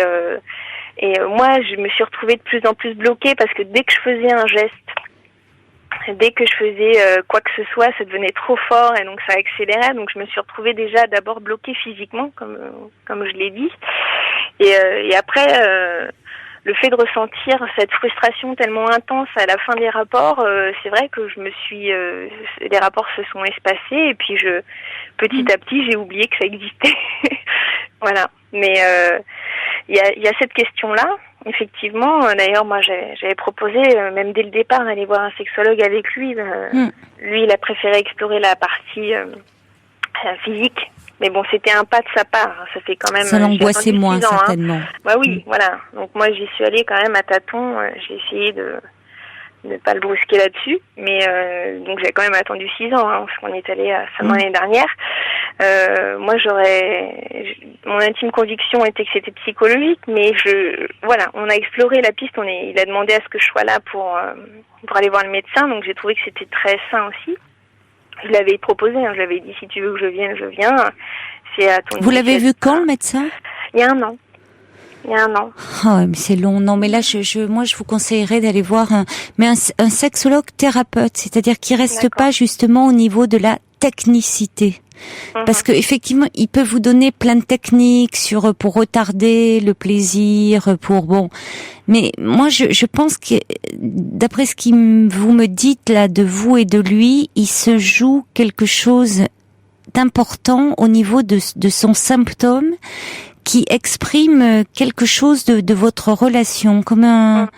et moi je me suis retrouvée de plus en plus bloquée parce que dès que je faisais un geste, dès que je faisais quoi que ce soit, ça devenait trop fort et donc ça accélérait. Donc je me suis retrouvée déjà d'abord bloquée physiquement, comme je l'ai dit, et après le fait de ressentir cette frustration tellement intense à la fin des rapports, c'est vrai que les rapports se sont espacés et puis petit à petit j'ai oublié que ça existait. Voilà. Mais il y a cette question-là. Effectivement, d'ailleurs, moi, j'avais proposé, même dès le départ, d'aller voir un sexologue avec lui. Lui, il a préféré explorer la partie physique. Mais bon, c'était un pas de sa part. Ça fait quand même... Ça l'angoissait moins, certainement. Oui, voilà. Donc moi, j'y suis allée quand même à tâtons. J'ai essayé de ne pas le brusquer là-dessus. Mais donc, j'ai quand même attendu 6 ans, parce qu'on est allé à Saint-Ouen l'année dernière. Moi, mon intime conviction était que c'était psychologique, mais on a exploré la piste. Il a demandé à ce que je sois là pour aller voir le médecin, donc j'ai trouvé que c'était très sain aussi. Je l'avais proposé, je lui avais dit si tu veux que je vienne, je viens. C'est à ton. Vous l'avez vu quand, le médecin? Il y a 1 an. Ah ouais, mais c'est long. Non, mais là, moi, je vous conseillerais d'aller voir un sexologue thérapeute, c'est-à-dire qui reste pas justement au niveau de la technicité. Parce que effectivement, il peut vous donner plein de techniques pour retarder le plaisir, mais moi je pense que d'après ce que vous me dites là de vous et de lui, il se joue quelque chose d'important au niveau de son symptôme qui exprime quelque chose de votre relation, comme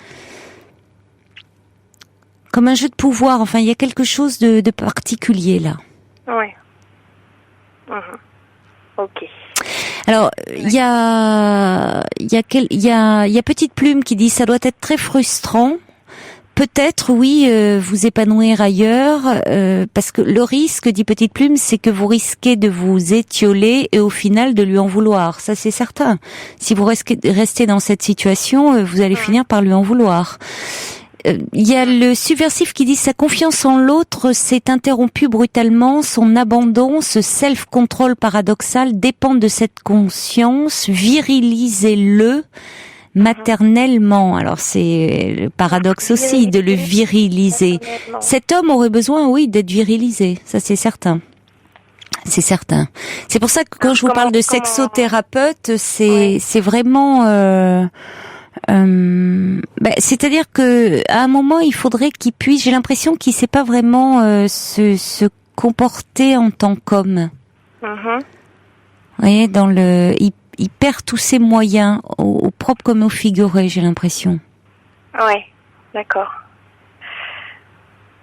comme un jeu de pouvoir. Enfin, il y a quelque chose de particulier là. Ouais. Ok. Alors, il y a Petite Plume qui dit ça doit être très frustrant. Peut-être, oui, vous épanouir ailleurs, parce que le risque, dit Petite Plume, c'est que vous risquez de vous étioler et au final de lui en vouloir. Ça, c'est certain. Si vous restez dans cette situation, vous allez finir par lui en vouloir. Il y a le subversif qui dit sa confiance en l'autre s'est interrompue brutalement, son abandon, ce self-control paradoxal dépend de cette conscience, virilisez-le maternellement. Alors c'est le paradoxe aussi de le viriliser. Cet homme aurait besoin, oui, d'être virilisé, ça c'est certain. C'est certain. C'est pour ça que quand je vous parle de sexothérapeute, c'est vraiment... c'est-à-dire que à un moment il faudrait qu'il puisse, j'ai l'impression qu'il sait pas vraiment se comporter en tant qu'homme. Vous voyez, il perd tous ses moyens, au propre comme au figuré, j'ai l'impression. Ouais, d'accord.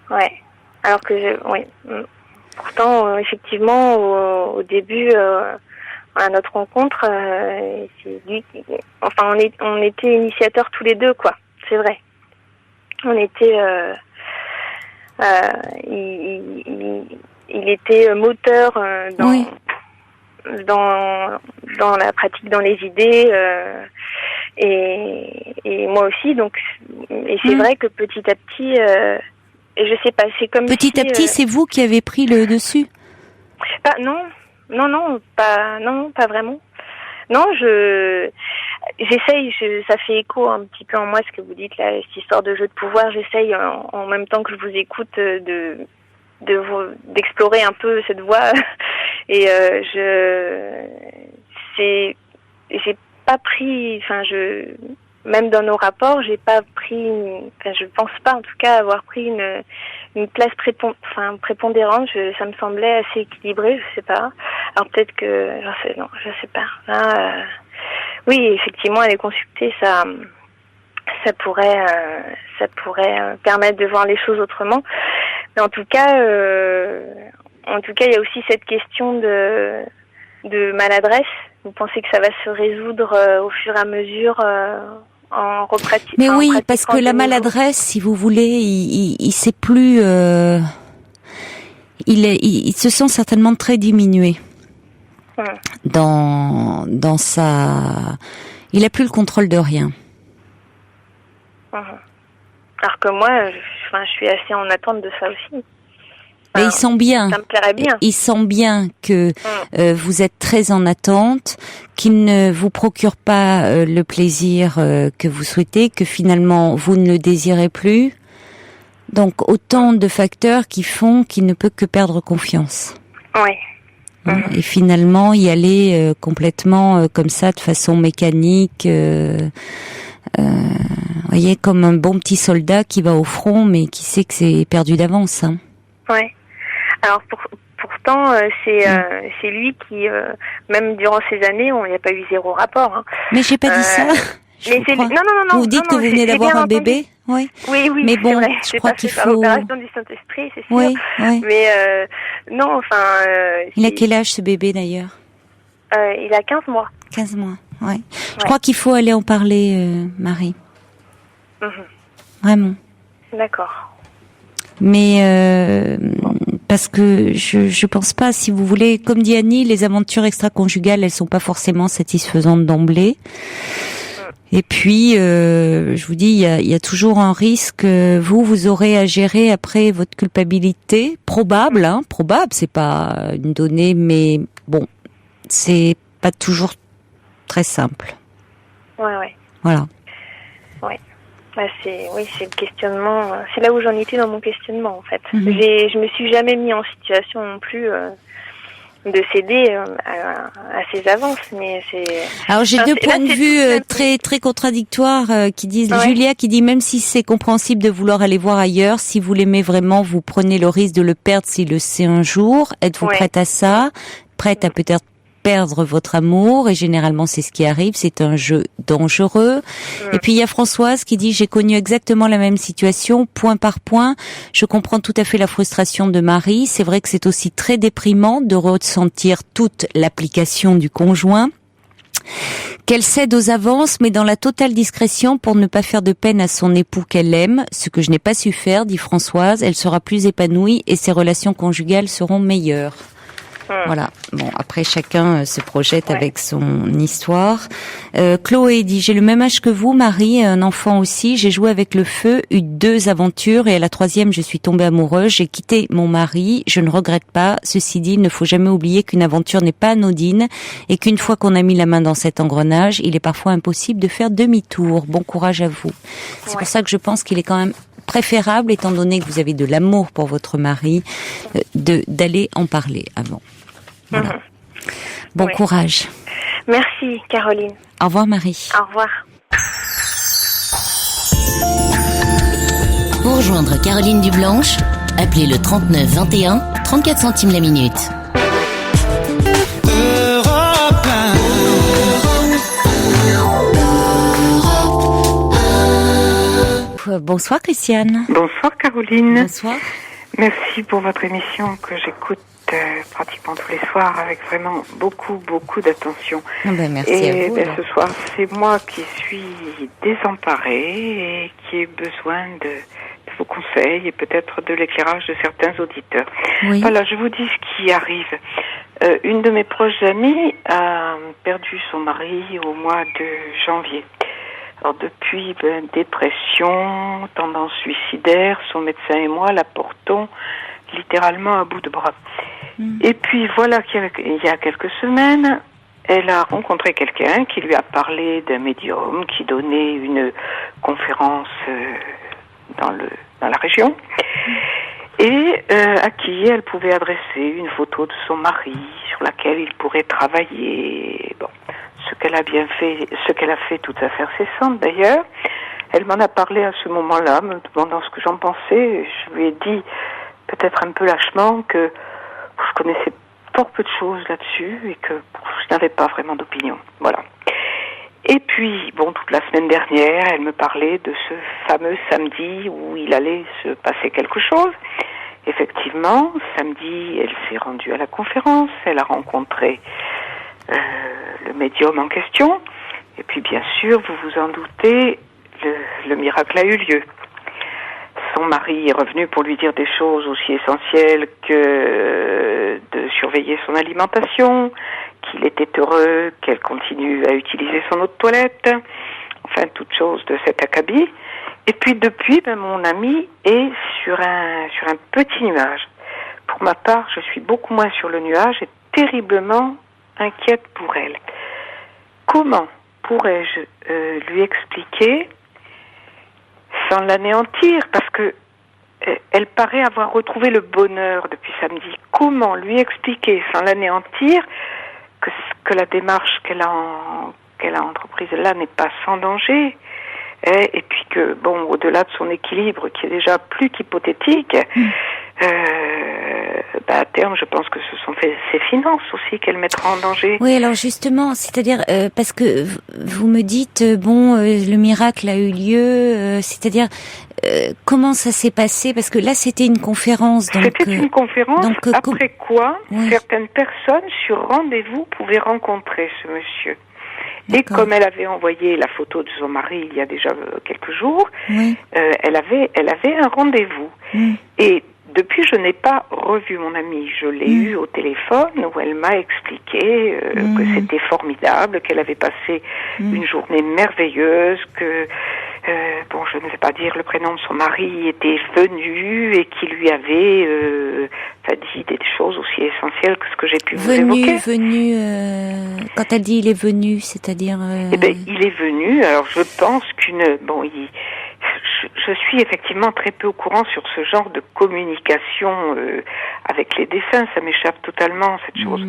Ouais. Alors que pourtant effectivement au début à notre rencontre, c'est lui qui... Enfin, on était initiateurs tous les deux, quoi. C'est vrai. On était... il était moteur dans la pratique, dans les idées, et moi aussi. Donc, et c'est vrai que petit à petit... et je sais pas, c'est comme petit à petit, c'est vous qui avez pris le dessus? Non, pas vraiment. Non, j'essaye, ça fait écho un petit peu en moi ce que vous dites là, cette histoire de jeu de pouvoir. J'essaye en même temps que je vous écoute d'explorer un peu cette voie. Et j'ai pas pris, même dans nos rapports, j'ai pas pris, je pense pas en tout cas avoir pris une place prépondérante. Ça me semblait assez équilibré, je sais pas. Alors peut-être que, je sais pas. Oui, effectivement, aller consulter, ça pourrait permettre de voir les choses autrement. Mais en tout cas, il y a aussi cette question de maladresse. Vous pensez que ça va se résoudre au fur et à mesure en repratiquant? Mais oui, parce que la maladresse, si vous voulez, il sait plus. Il se sent certainement très diminué dans sa. Il a plus le contrôle de rien. Alors que moi, je suis assez en attente de ça aussi. Mais il sent bien. Ça me plairait bien. Il sent bien que vous êtes très en attente, qu'il ne vous procure pas le plaisir que vous souhaitez, que finalement vous ne le désirez plus. Donc autant de facteurs qui font qu'il ne peut que perdre confiance. Oui. Et finalement y aller complètement comme ça, de façon mécanique. Voyez, comme un bon petit soldat qui va au front, mais qui sait que c'est perdu d'avance. Hein. Ouais. Alors pourtant, c'est lui qui, même durant ces années, il n'y a pas eu zéro rapport. Hein. Mais j'ai pas dit ça. Mais c'est non. Vous dites que vous venez d'avoir un bébé, oui. Oui. Mais bon, vrai. je crois qu'il faut. L'opération du Saint-Esprit, c'est sûr. Oui. Mais non, enfin. Il a quel âge ce bébé d'ailleurs? Il a 15 mois. 15 mois, oui. Je crois qu'il faut aller en parler, Marie. Vraiment. D'accord. Mais parce que je pense pas, si vous voulez, comme dit Annie, les aventures extra-conjugales, elles sont pas forcément satisfaisantes d'emblée. Et puis, je vous dis, il y a toujours un risque. Vous aurez à gérer après votre culpabilité, probable, c'est pas une donnée, mais bon, c'est pas toujours très simple. Ouais. Voilà. Ouais. Bah c'est le questionnement. C'est là où j'en étais dans mon questionnement en fait. Je me suis jamais mis en situation non plus de céder à ses avances, mais c'est. Alors j'ai deux points de vue très très contradictoires qui disent. Julia qui dit même si c'est compréhensible de vouloir aller voir ailleurs, si vous l'aimez vraiment, vous prenez le risque de le perdre s'il le sait un jour. Êtes-vous prête à ça? Prête à peut-être perdre votre amour, et généralement c'est ce qui arrive, c'est un jeu dangereux. Et puis il y a Françoise qui dit: j'ai connu exactement la même situation, point par point. Je comprends tout à fait la frustration de Marie. C'est vrai que c'est aussi très déprimant de ressentir toute l'application du conjoint. Qu'elle cède aux avances, mais dans la totale discrétion pour ne pas faire de peine à son époux qu'elle aime, ce que je n'ai pas su faire, dit Françoise. Elle sera plus épanouie et ses relations conjugales seront meilleures. Voilà. Bon, après chacun se projette avec son histoire. Chloé dit: j'ai le même âge que vous, Marie, un enfant aussi. J'ai joué avec le feu, eu 2 aventures et à la 3e, je suis tombée amoureuse. J'ai quitté mon mari. Je ne regrette pas. Ceci dit, il ne faut jamais oublier qu'une aventure n'est pas anodine et qu'une fois qu'on a mis la main dans cet engrenage, il est parfois impossible de faire demi-tour. Bon courage à vous. C'est pour ça que je pense qu'il est quand même préférable, étant donné que vous avez de l'amour pour votre mari, d'aller en parler avant. Voilà. Bon courage. Merci, Caroline. Au revoir, Marie. Au revoir. Pour rejoindre Caroline Dublanche, appelez le 39 21, 34 centimes la minute. Bonsoir, Christiane. Bonsoir, Caroline. Bonsoir. Merci pour votre émission que j'écoute pratiquement tous les soirs avec vraiment beaucoup d'attention. Merci et à vous. Ce soir, c'est moi qui suis désemparée et qui ai besoin de vos conseils et peut-être de l'éclairage de certains auditeurs. Oui. Voilà, je vous dis ce qui arrive. Une de mes proches amies a perdu son mari au mois de janvier. Alors depuis, dépression, tendance suicidaire, son médecin et moi la portons littéralement à bout de bras. Et puis voilà qu'il y a quelques semaines, elle a rencontré quelqu'un qui lui a parlé d'un médium qui donnait une conférence dans la région et à qui elle pouvait adresser une photo de son mari sur laquelle il pourrait travailler. Bon, ce qu'elle a fait tout à fait incessante d'ailleurs. Elle m'en a parlé à ce moment-là, me demandant ce que j'en pensais. Je lui ai dit, peut-être un peu lâchement, que je connaissais fort peu de choses là-dessus et que je n'avais pas vraiment d'opinion. Voilà. Et puis, toute la semaine dernière, elle me parlait de ce fameux samedi où il allait se passer quelque chose. Effectivement, samedi, elle s'est rendue à la conférence, elle a rencontré le médium en question, et puis bien sûr, vous vous en doutez, le miracle a eu lieu. Son mari est revenu pour lui dire des choses aussi essentielles que de surveiller son alimentation, qu'il était heureux qu'elle continue à utiliser son eau de toilette, enfin toutes choses de cet acabit. Et puis depuis, mon amie est sur un petit nuage. Pour ma part, je suis beaucoup moins sur le nuage et terriblement inquiète pour elle. Comment pourrais-je lui expliquer sans l'anéantir, parce que elle paraît avoir retrouvé le bonheur depuis samedi. Comment lui expliquer sans l'anéantir que la démarche qu'elle a entreprise là n'est pas sans danger, et puis que au-delà de son équilibre qui est déjà plus qu'hypothétique, à terme, je pense que ce sont ses finances aussi qu'elle mettra en danger. Oui, alors justement, c'est-à-dire parce que vous me dites le miracle a eu lieu, c'est-à-dire comment ça s'est passé, parce que là c'était une conférence. C'était une conférence après quoi certaines personnes sur rendez-vous pouvaient rencontrer ce monsieur. Et comme elle avait envoyé la photo de son mari il y a déjà quelques jours, elle avait un rendez-vous. Et depuis, je n'ai pas revu mon amie. Je l'ai eue au téléphone où elle m'a expliqué que c'était formidable, qu'elle avait passé une journée merveilleuse, que, je ne vais pas dire le prénom de son mari, était venu et qui lui avait dit des choses aussi essentielles que ce que j'ai pu vous évoquer. Quand elle dit il est venu, c'est-à-dire... il est venu, alors je pense je suis effectivement très peu au courant sur ce genre de communication avec les défunts, ça m'échappe totalement cette chose.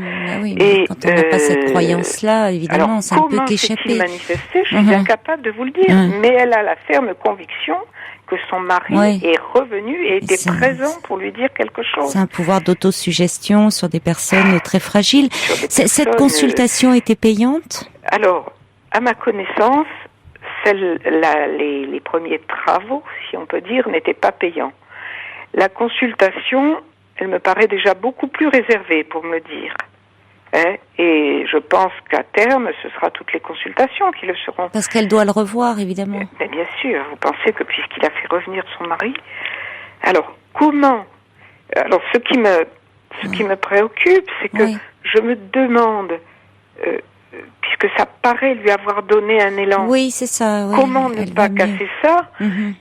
Et quand on n'a pas cette croyance-là, évidemment, ça ne peut qu'échapper. Comment s'est-il manifesté ? Je suis incapable de vous le dire, mais elle a la ferme conviction que son mari est revenu et était présent pour lui dire quelque chose. C'est un pouvoir d'autosuggestion sur des personnes très fragiles. Cette consultation était payante ? Alors, à ma connaissance, les premiers travaux, si on peut dire, n'étaient pas payants. La consultation, elle me paraît déjà beaucoup plus réservée, pour me dire. Et je pense qu'à terme, ce sera toutes les consultations qui le seront. Parce qu'elle doit le revoir, évidemment. Mais bien sûr, vous pensez que puisqu'il a fait revenir son mari... Alors, comment... Alors, ce qui me préoccupe, c'est que je me demande... puisque ça paraît lui avoir donné un élan. Oui, c'est ça. Oui. Comment ne pas casser ça?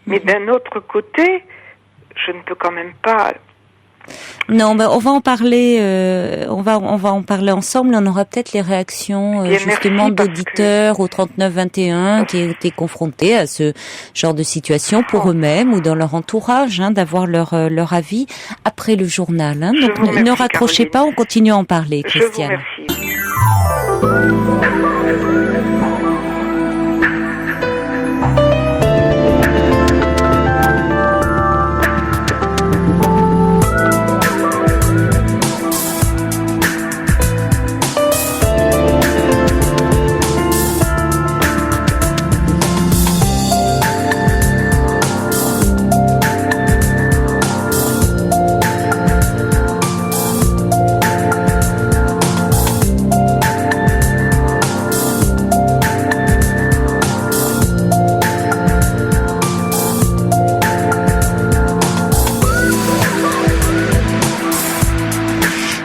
Mais d'un autre côté, je ne peux quand même pas... Non, on va en parler. On va en parler ensemble. On aura peut-être les réactions justement d'auditeurs au 3921 qui étaient confrontés à ce genre de situation pour eux-mêmes ou dans leur entourage, d'avoir leur avis après le journal. Donc ne raccrochez pas, on continue à en parler, Christiane. Je vous remercie.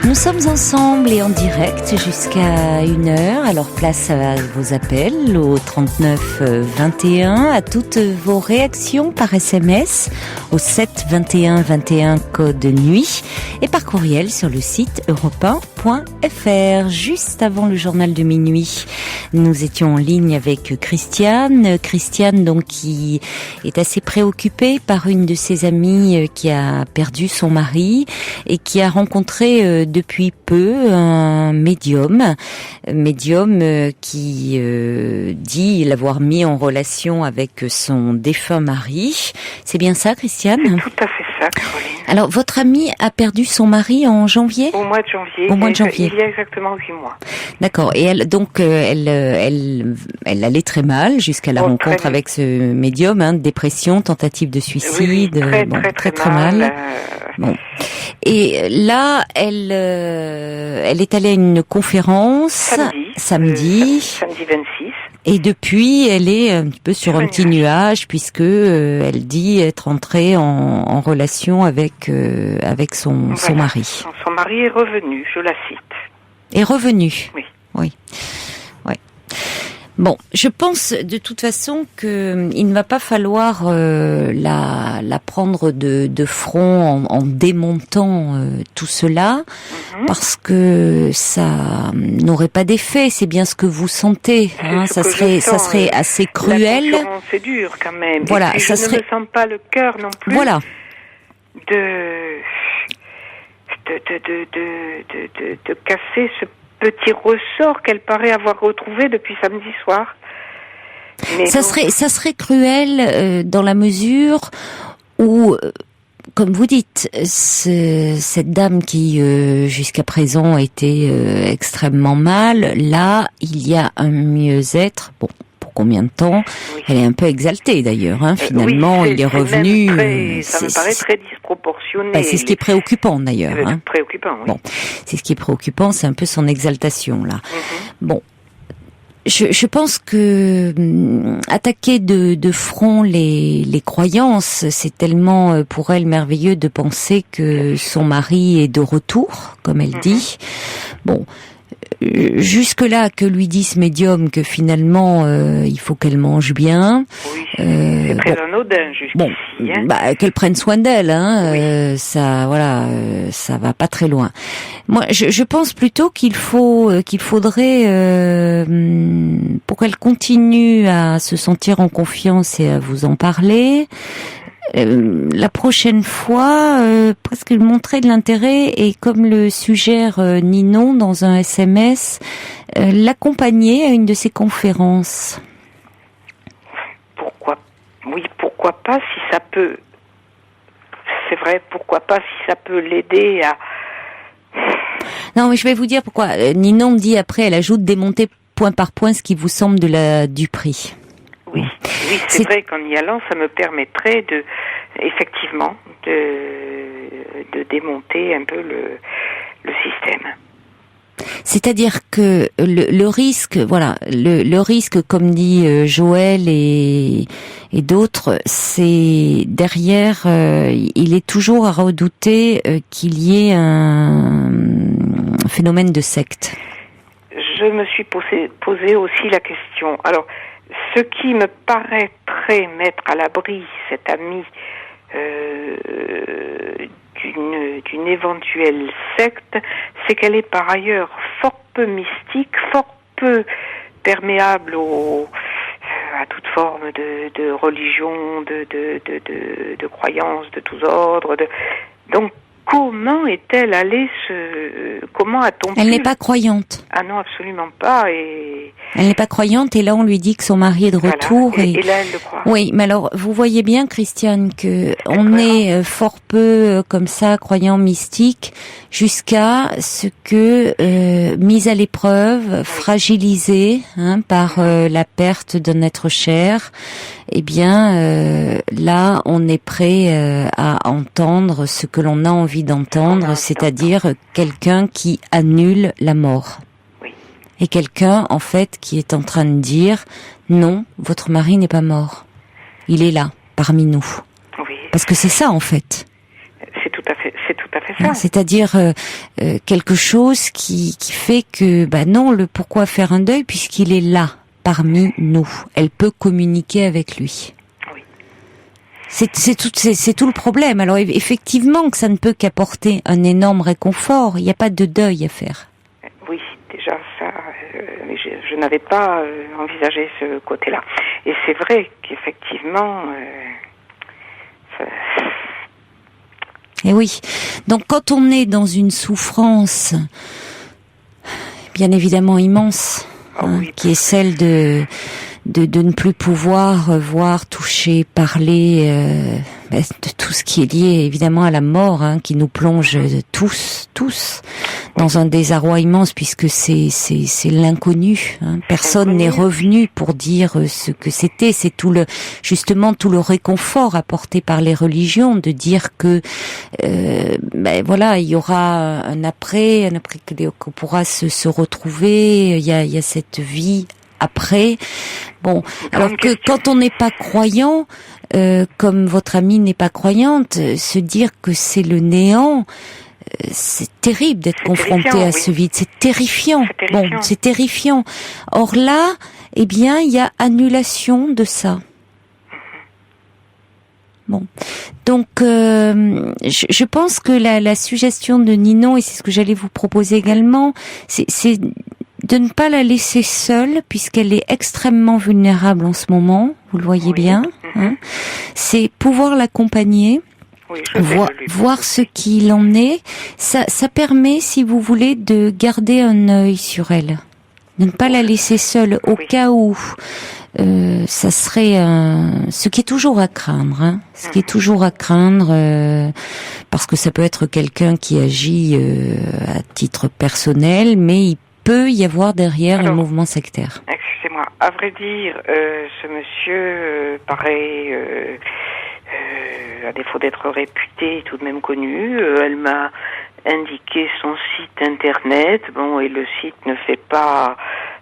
Nous sommes ensemble et en direct jusqu'à 1h. Alors place à vos appels au 39 21, à toutes vos réactions par SMS au 7 21 21 code nuit et par courriel sur le site europe1.fr. Juste avant le journal de minuit, nous étions en ligne avec Christiane. Christiane donc qui est assez préoccupée par une de ses amies qui a perdu son mari et qui a rencontré depuis peu un médium qui dit l'avoir mis en relation avec son défunt mari. C'est bien ça, Christiane ? C'est tout à fait ça, Caroline. Alors, votre amie a perdu son mari en janvier ? Au mois de janvier. Il y a exactement 8 mois. D'accord. Et elle allait très mal jusqu'à la rencontre avec ce médium, dépression, tentative de suicide, très mal. Bon. Et là, elle est allée à une conférence samedi 26. Et depuis, elle est un petit peu sur un petit nuage puisque elle dit être entrée en relation avec son mari. Son mari est revenu, je la cite. Est revenu. Oui. Bon, je pense de toute façon que il ne va pas falloir la prendre de front en démontant tout cela, parce que ça n'aurait pas d'effet. C'est bien ce que vous sentez. Ça serait assez cruel. La concurrence est dure quand même. Voilà, et puis, je ne me sens pas le cœur non plus. Voilà. De casser ce petit ressort qu'elle paraît avoir retrouvé depuis samedi soir. Mais ça serait cruel dans la mesure où, comme vous dites, cette dame qui jusqu'à présent était extrêmement mal, là il y a un mieux-être. Bon, pour combien de temps ? Elle est un peu exaltée d'ailleurs. Finalement, il est revenu. Ça me paraît très disproportionné. C'est ce qui est préoccupant d'ailleurs. Préoccupant. Oui. Bon, c'est ce qui est préoccupant, c'est un peu son exaltation là. Bon. Je pense que attaquer de front les croyances, c'est tellement pour elle merveilleux de penser que son mari est de retour, comme elle dit. Bon, jusque-là, que lui dit ce médium que finalement il faut qu'elle mange bien. Oui, c'est très anodin jusqu'ici. Qu'elle prenne soin d'elle, ça va pas très loin. Moi, je pense plutôt qu'il faudrait, pour qu'elle continue à se sentir en confiance et à vous en parler, la prochaine fois, presque montrer de l'intérêt et, comme le suggère Ninon dans un SMS, l'accompagner à une de ses conférences. Pourquoi pourquoi pas si ça peut... C'est vrai, pourquoi pas si ça peut l'aider à... Non, mais je vais vous dire pourquoi. Ninon dit après, elle ajoute démonter point par point ce qui vous semble du prix. Oui, c'est vrai qu'en y allant, ça me permettrait effectivement, de démonter un peu le système. C'est-à-dire que le risque, le risque, comme dit Joël et d'autres, c'est derrière, il est toujours à redouter qu'il y ait un phénomène de secte. Je me suis posé aussi la question. Alors, ce qui me paraîtrait mettre à l'abri cette amie d'une éventuelle secte, c'est qu'elle est par ailleurs fort peu mystique, fort peu perméable à toute forme de religion, de croyances de tous ordres. Donc, comment est-elle allée comment a-t-on pu... Elle n'est pas croyante. Ah non, absolument pas. Elle n'est pas croyante et là on lui dit que son mari est de retour. Voilà. Et là elle le croit. Oui, mais alors vous voyez bien, Christiane, que on est fort peu comme ça, croyant mystique, jusqu'à ce que, mise à l'épreuve, fragilisée par la perte d'un être cher, eh bien là on est prêt à entendre ce que l'on a envie d'entendre, c'est-à-dire quelqu'un qui annule la mort. Oui. Et quelqu'un en fait qui est en train de dire non, votre mari n'est pas mort. Il est là, parmi nous. Oui. Parce que c'est ça en fait. C'est tout à fait ça. C'est-à-dire quelque chose qui fait que non, pourquoi faire un deuil puisqu'il est là parmi nous. Elle peut communiquer avec lui. Oui. C'est tout le problème. Alors effectivement que ça ne peut qu'apporter un énorme réconfort. Il n'y a pas de deuil à faire. Oui, déjà ça, je n'avais pas envisagé ce côté-là. Et c'est vrai qu'effectivement, Et oui. Donc quand on est dans une souffrance, bien évidemment immense, qui est celle de ne plus pouvoir voir, toucher, parler de tout ce qui est lié évidemment à la mort, qui nous plonge tous dans un désarroi immense puisque c'est l'inconnu. Personne n'est revenu pour dire ce que c'était. C'est justement tout le réconfort apporté par les religions de dire que il y aura un après qu'on pourra se retrouver. Il y a cette vie après. Bon, alors que quand on n'est pas croyant, comme votre amie n'est pas croyante, se dire que c'est le néant, c'est terrible d'être confronté à ce vide. C'est terrifiant. C'est terrifiant. Or là, eh bien, il y a annulation de ça. Bon, donc je pense que la suggestion de Ninon, et c'est ce que j'allais vous proposer également, c'est de ne pas la laisser seule puisqu'elle est extrêmement vulnérable en ce moment, vous le voyez bien. C'est pouvoir l'accompagner, voir ce qu'il en est. Ça permet, si vous voulez, de garder un œil sur elle, de ne pas la laisser seule au cas où. Ça serait ce qui est toujours à craindre, ce qui est toujours à craindre, parce que ça peut être quelqu'un qui agit à titre personnel, mais il peut y avoir derrière un mouvement sectaire. Excusez-moi, à vrai dire, ce monsieur paraît, à défaut d'être réputé, tout de même connu. Elle m'a indiqué son site internet, et le site ne fait pas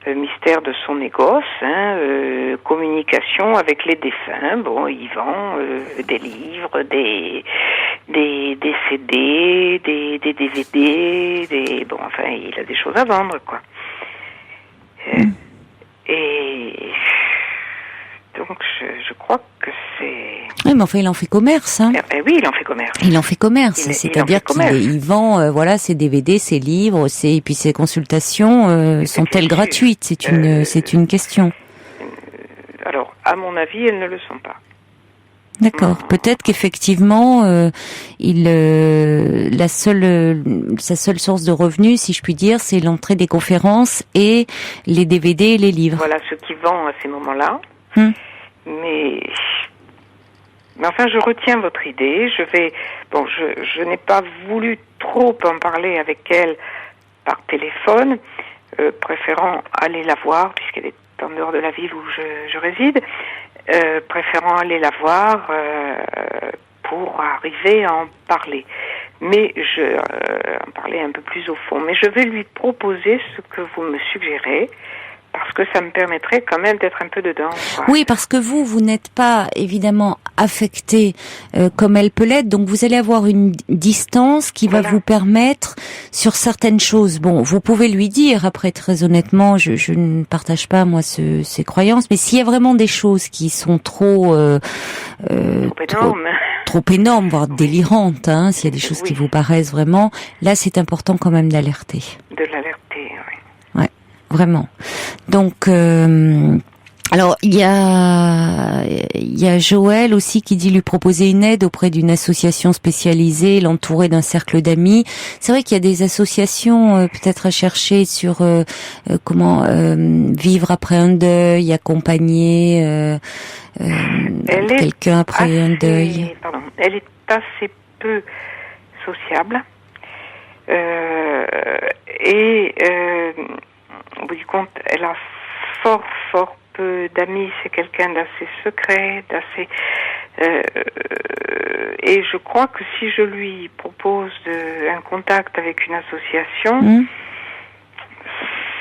mystère de son négoce, communication avec les défunts. Il vend des livres, des CD, des DVD, il a des choses à vendre, quoi. Et donc je crois que c'est... Oui, mais enfin, il en fait commerce, Oui, il en fait commerce. Il en fait commerce, c'est-à-dire qu'il vend, ses DVD, ses livres, et puis ses consultations sont-elles gratuites? C'est une question. Alors, à mon avis, elles ne le sont pas. D'accord. Peut-être qu'effectivement, sa seule source de revenus, si je puis dire, c'est l'entrée des conférences et les DVD et les livres. Voilà ce qu'il vend à ces moments-là. Mais Mais enfin, je retiens votre idée. Je n'ai pas voulu trop en parler avec elle par téléphone, préférant aller la voir, puisqu'elle est en dehors de la ville où je réside, préférant aller la voir pour arriver à en parler. Mais en parler un peu plus au fond. Mais je vais lui proposer ce que vous me suggérez, parce que ça me permettrait quand même d'être un peu dedans, quoi. Oui, parce que vous n'êtes pas évidemment affecté comme elle peut l'être, donc vous allez avoir une distance qui va vous permettre sur certaines choses. Bon, vous pouvez lui dire, après très honnêtement, je ne partage pas moi ces croyances, mais s'il y a vraiment des choses qui sont trop énormes, voire délirantes, s'il y a des choses qui vous paraissent vraiment, là c'est important quand même d'alerter. De l'alerter, oui. Ouais, vraiment. Donc alors il y a Joël aussi qui dit lui proposer une aide auprès d'une association spécialisée, l'entourer d'un cercle d'amis. C'est vrai qu'il y a des associations peut-être à chercher sur comment vivre après un deuil, accompagner quelqu'un après un deuil. Pardon, elle est assez peu sociable et au bout du compte, elle a fort peu d'amis. C'est quelqu'un d'assez secret, et je crois que si je lui propose un contact avec une association,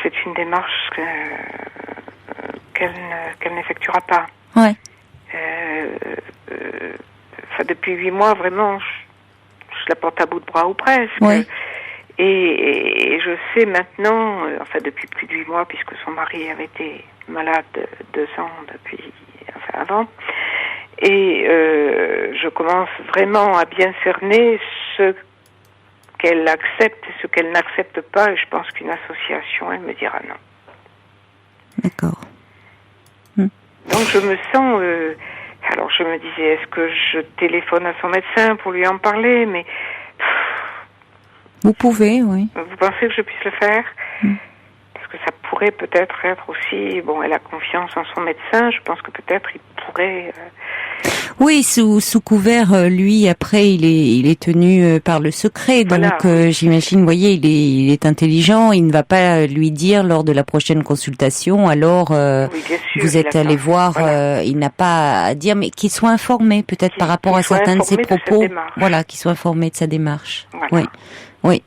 c'est une démarche qu'elle n'effectuera pas. Ouais. Depuis 8 mois, vraiment, je la porte à bout de bras ou presque. Ouais. Et je sais maintenant, depuis plus de 8 mois, puisque son mari avait été malade 2 ans avant, et je commence vraiment à bien cerner ce qu'elle accepte et ce qu'elle n'accepte pas, et je pense qu'une association, elle me dira non. D'accord. Donc je me sens... alors je me disais, est-ce que je téléphone à son médecin pour lui en parler, mais... Vous pouvez, oui. Vous pensez que je puisse le faire ? Parce que ça pourrait peut-être être aussi... Bon, elle a confiance en son médecin, je pense que peut-être il pourrait... Oui, sous couvert, lui, après, il est tenu par le secret. Donc, j'imagine, vous voyez, il est intelligent. Il ne va pas lui dire lors de la prochaine consultation, alors, oui, bien sûr, vous êtes allé voir, il n'a pas à dire, mais qu'il soit informé, peut-être par rapport à certains de ses propos. Voilà, qu'il soit informé de sa démarche. Voilà. Oui.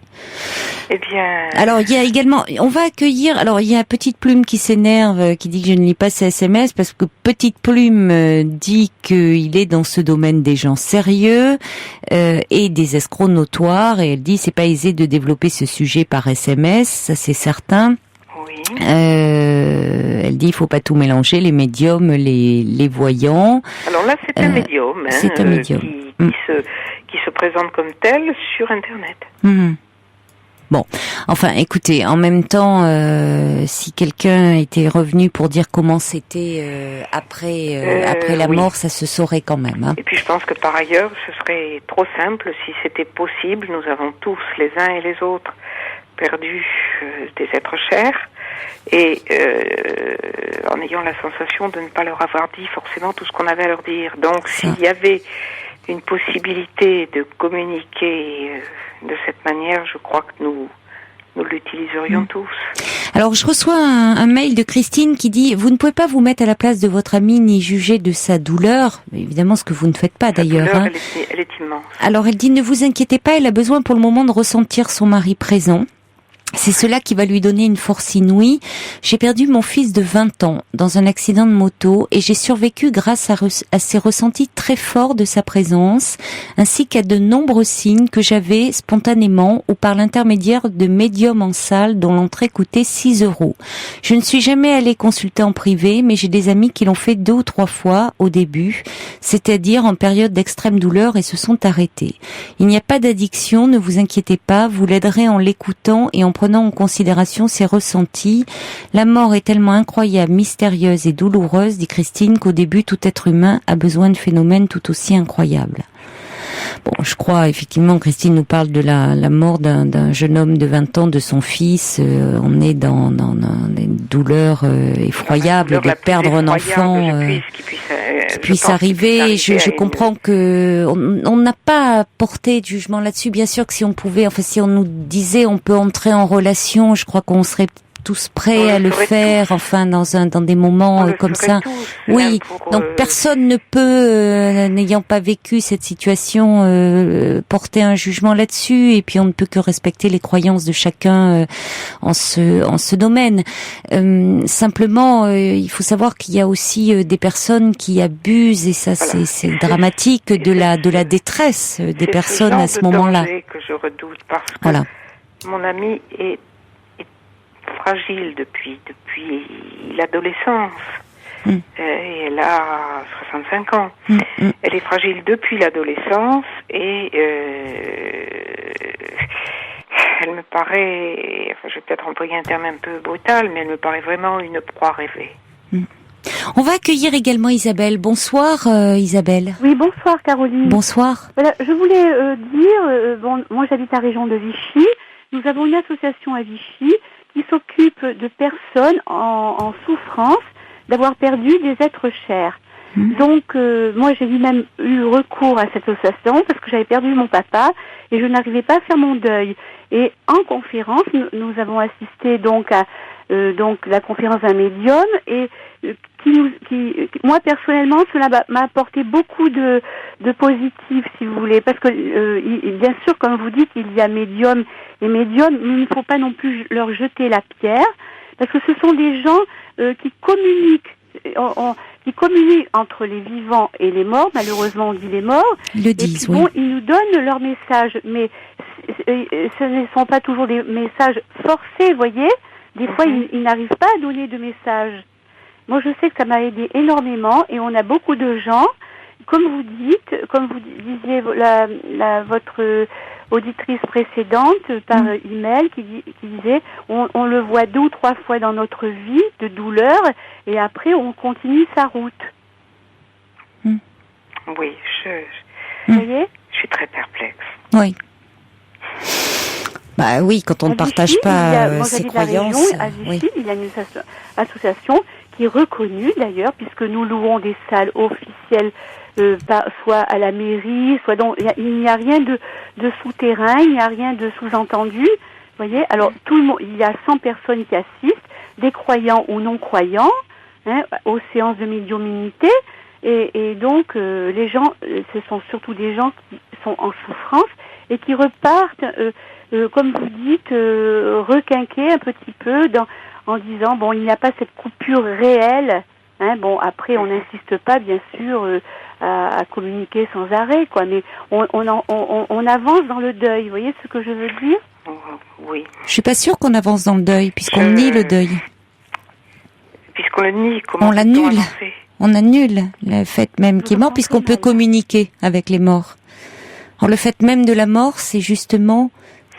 Eh bien... Alors, il y a également, on va accueillir, alors il y a Petite Plume qui s'énerve, qui dit que je ne lis pas ses SMS parce que Petite Plume dit qu'il est dans ce domaine des gens sérieux et des escrocs notoires, et elle dit c'est pas aisé de développer ce sujet par SMS, ça c'est certain. Oui. Elle dit il faut pas tout mélanger, les médiums, les voyants. Alors là, c'est un médium, c'est un médium. Qui se présente comme tel sur Internet. Bon, enfin, écoutez, en même temps, si quelqu'un était revenu pour dire comment c'était après la mort, ça se saurait quand même. Et puis je pense que par ailleurs, ce serait trop simple si c'était possible. Nous avons tous, les uns et les autres, perdu des êtres chers, et en ayant la sensation de ne pas leur avoir dit forcément tout ce qu'on avait à leur dire. Donc s'il y avait une possibilité de communiquer de cette manière, je crois que nous l'utiliserions tous. Alors, je reçois un mail de Christine qui dit « Vous ne pouvez pas vous mettre à la place de votre amie ni juger de sa douleur. » Évidemment, ce que vous ne faites pas d'ailleurs. La douleur, elle est immense. Alors, elle dit « Ne vous inquiétez pas, elle a besoin pour le moment de ressentir son mari présent. » C'est cela qui va lui donner une force inouïe. J'ai perdu mon fils de 20 ans dans un accident de moto et j'ai survécu grâce à ces ressentis très forts de sa présence, ainsi qu'à de nombreux signes que j'avais spontanément ou par l'intermédiaire de médiums en salle dont l'entrée coûtait 6 €. Je ne suis jamais allée consulter en privé, mais j'ai des amis qui l'ont fait 2 ou 3 fois au début, c'est-à-dire en période d'extrême douleur, et se sont arrêtés. Il n'y a pas d'addiction, ne vous inquiétez pas, vous l'aiderez en l'écoutant et en prenant en considération ses ressentis. La mort est tellement incroyable, mystérieuse et douloureuse, dit Christine, qu'au début, tout être humain a besoin de phénomènes tout aussi incroyables. Bon, je crois effectivement, Christine nous parle de la mort d'un jeune homme de 20 ans, de son fils. On est dans des douleurs effroyables de perdre un enfant qui puisse arriver. Je comprends que on n'a pas porté de jugement là-dessus. Bien sûr que si on pouvait, enfin si on nous disait on peut entrer en relation, je crois qu'on serait tous prêts à le faire, enfin dans des moments comme ça. Oui, donc personne ne peut, n'ayant pas vécu cette situation, porter un jugement là-dessus. Et puis on ne peut que respecter les croyances de chacun en ce domaine. Simplement, il faut savoir qu'il y a aussi des personnes qui abusent, et ça c'est dramatique, de la détresse des personnes à ce moment-là. C'est que je redoute parce que voilà. Mon ami est fragile depuis l'adolescence. Et elle a 65 ans. Elle est fragile depuis l'adolescence et elle me paraît, enfin je vais peut-être employer un terme un peu brutal, mais elle me paraît vraiment une proie rêvée. On va accueillir également Isabelle. Bonsoir Isabelle. Oui, bonsoir Caroline. Bonsoir. Voilà, je voulais dire, moi j'habite à la région de Vichy. Nous avons une association à Vichy qui s'occupe de personnes en souffrance d'avoir perdu des êtres chers. Donc, moi, j'ai même eu recours à cette association parce que j'avais perdu mon papa et je n'arrivais pas à faire mon deuil. Et en conférence, nous avons assisté donc à la conférence d'un médium et moi personnellement, cela m'a apporté beaucoup de positif, si vous voulez, parce que bien sûr, comme vous dites, il y a médium et médium, mais il ne faut pas non plus leur jeter la pierre, parce que ce sont des gens qui communiquent. Qui communiquent entre les vivants et les morts. Malheureusement, on dit les morts. Ils le disent, oui. Bon, ils nous donnent leurs messages, mais ce ne sont pas toujours des messages forcés, voyez. Des fois, ils n'arrivent pas à donner de messages. Moi, je sais que ça m'a aidé énormément, et on a beaucoup de gens, comme vous disiez votre auditrice précédente par email qui disait on le voit 2 ou 3 fois dans notre vie de douleur et après on continue sa route. Oui, vous voyez, je suis très perplexe. Oui. Bah oui, quand on ne partage pas ses croyances. À Vichy, il y a une association qui est reconnue d'ailleurs, puisque nous louons des salles officielles, soit à la mairie, soit il n'y a rien de souterrain, il n'y a rien de sous-entendu. Vous voyez, alors tout le monde, il y a 100 personnes qui assistent, des croyants ou non croyants, aux séances de médiumnité, et donc les gens, ce sont surtout des gens qui sont en souffrance et qui repartent, comme vous dites, requinqués un petit peu en disant il n'y a pas cette coupure réelle. Après on n'insiste pas bien sûr à communiquer sans arrêt, quoi, mais on avance dans le deuil. Vous voyez ce que je veux dire? Oui. Je suis pas sûre qu'on avance dans le deuil, puisqu'on nie le deuil. Puisqu'on le nie, comment on l'annule. On annule le fait même qu'il est mort, puisqu'on peut communiquer avec les morts. Alors le fait même de la mort, c'est justement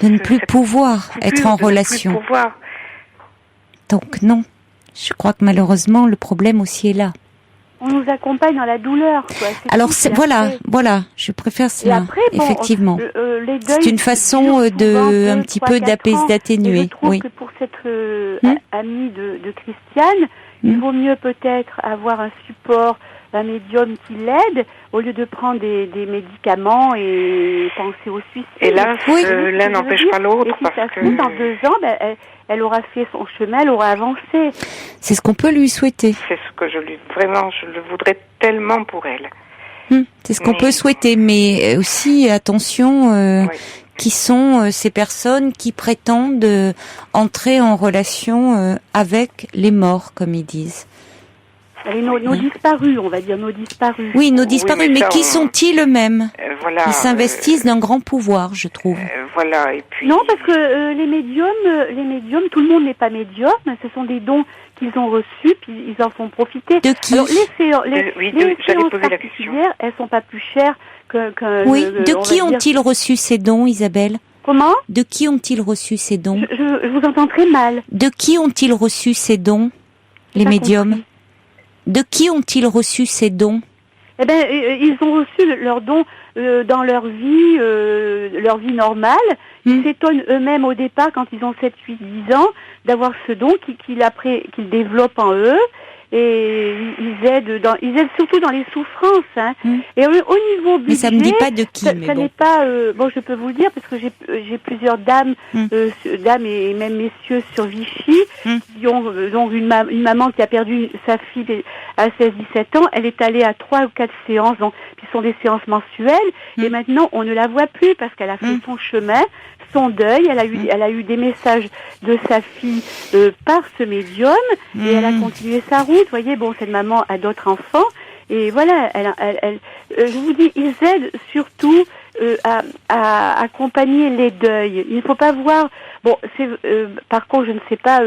de ne plus pouvoir être en relation. Donc non, je crois que malheureusement le problème aussi est là. On nous accompagne dans la douleur, quoi. Alors voilà, je préfère cela. Après, effectivement, les deuils, c'est une façon un petit peu d'atténuer. Je trouve que pour cette amie de Christiane, il vaut mieux peut-être avoir un support, un médium qui l'aide, au lieu de prendre des médicaments et penser au suicide. Et là, l'un n'empêche pas l'autre. Et si ça se trouve, dans 2 ans, elle aura fait son chemin, elle aura avancé. C'est ce qu'on peut lui souhaiter. C'est ce que je le voudrais tellement pour elle. C'est ce qu'on peut souhaiter, mais aussi attention, qui sont ces personnes qui prétendent entrer en relation avec les morts, comme ils disent. Et nos disparus, on va dire nos disparus. Oui, nos disparus, mais qui sont-ils eux-mêmes? Ils s'investissent d'un grand pouvoir, je trouve. Et puis... Non, parce que les médiums, tout le monde n'est pas médium, ce sont des dons qu'ils ont reçus, puis ils en font profiter. De qui? Alors, les séances particulières, elles sont pas plus chères Oui, de qui ont-ils reçu ces dons, Isabelle? Comment? De qui ont-ils reçu ces dons? Je vous entends très mal. De qui ont-ils reçu ces dons, les médiums? De qui ont-ils reçu ces dons, Eh ben, ils ont reçu leur don dans leur vie normale. Ils s'étonnent eux-mêmes au départ, quand ils ont 7, 8, 10 ans, d'avoir ce don qu'ils développent en eux. Et ils aident surtout dans les souffrances, hein. Et au niveau budget, mais ça me dit pas de qui, ça bon. n'est pas bon, je peux vous le dire parce que j'ai plusieurs dames et même messieurs sur Vichy qui ont donc une maman qui a perdu sa fille à 16-17 ans. Elle est allée à 3 ou 4 séances, donc qui sont des séances mensuelles, et maintenant on ne la voit plus parce qu'elle a fait son chemin, son deuil. Elle a eu des messages de sa fille par ce médium, et elle a continué sa route. Vous voyez, bon, cette maman a d'autres enfants, et voilà, je vous dis, ils aident surtout à accompagner les deuils. Il ne faut pas voir. Bon, par contre, je ne sais pas.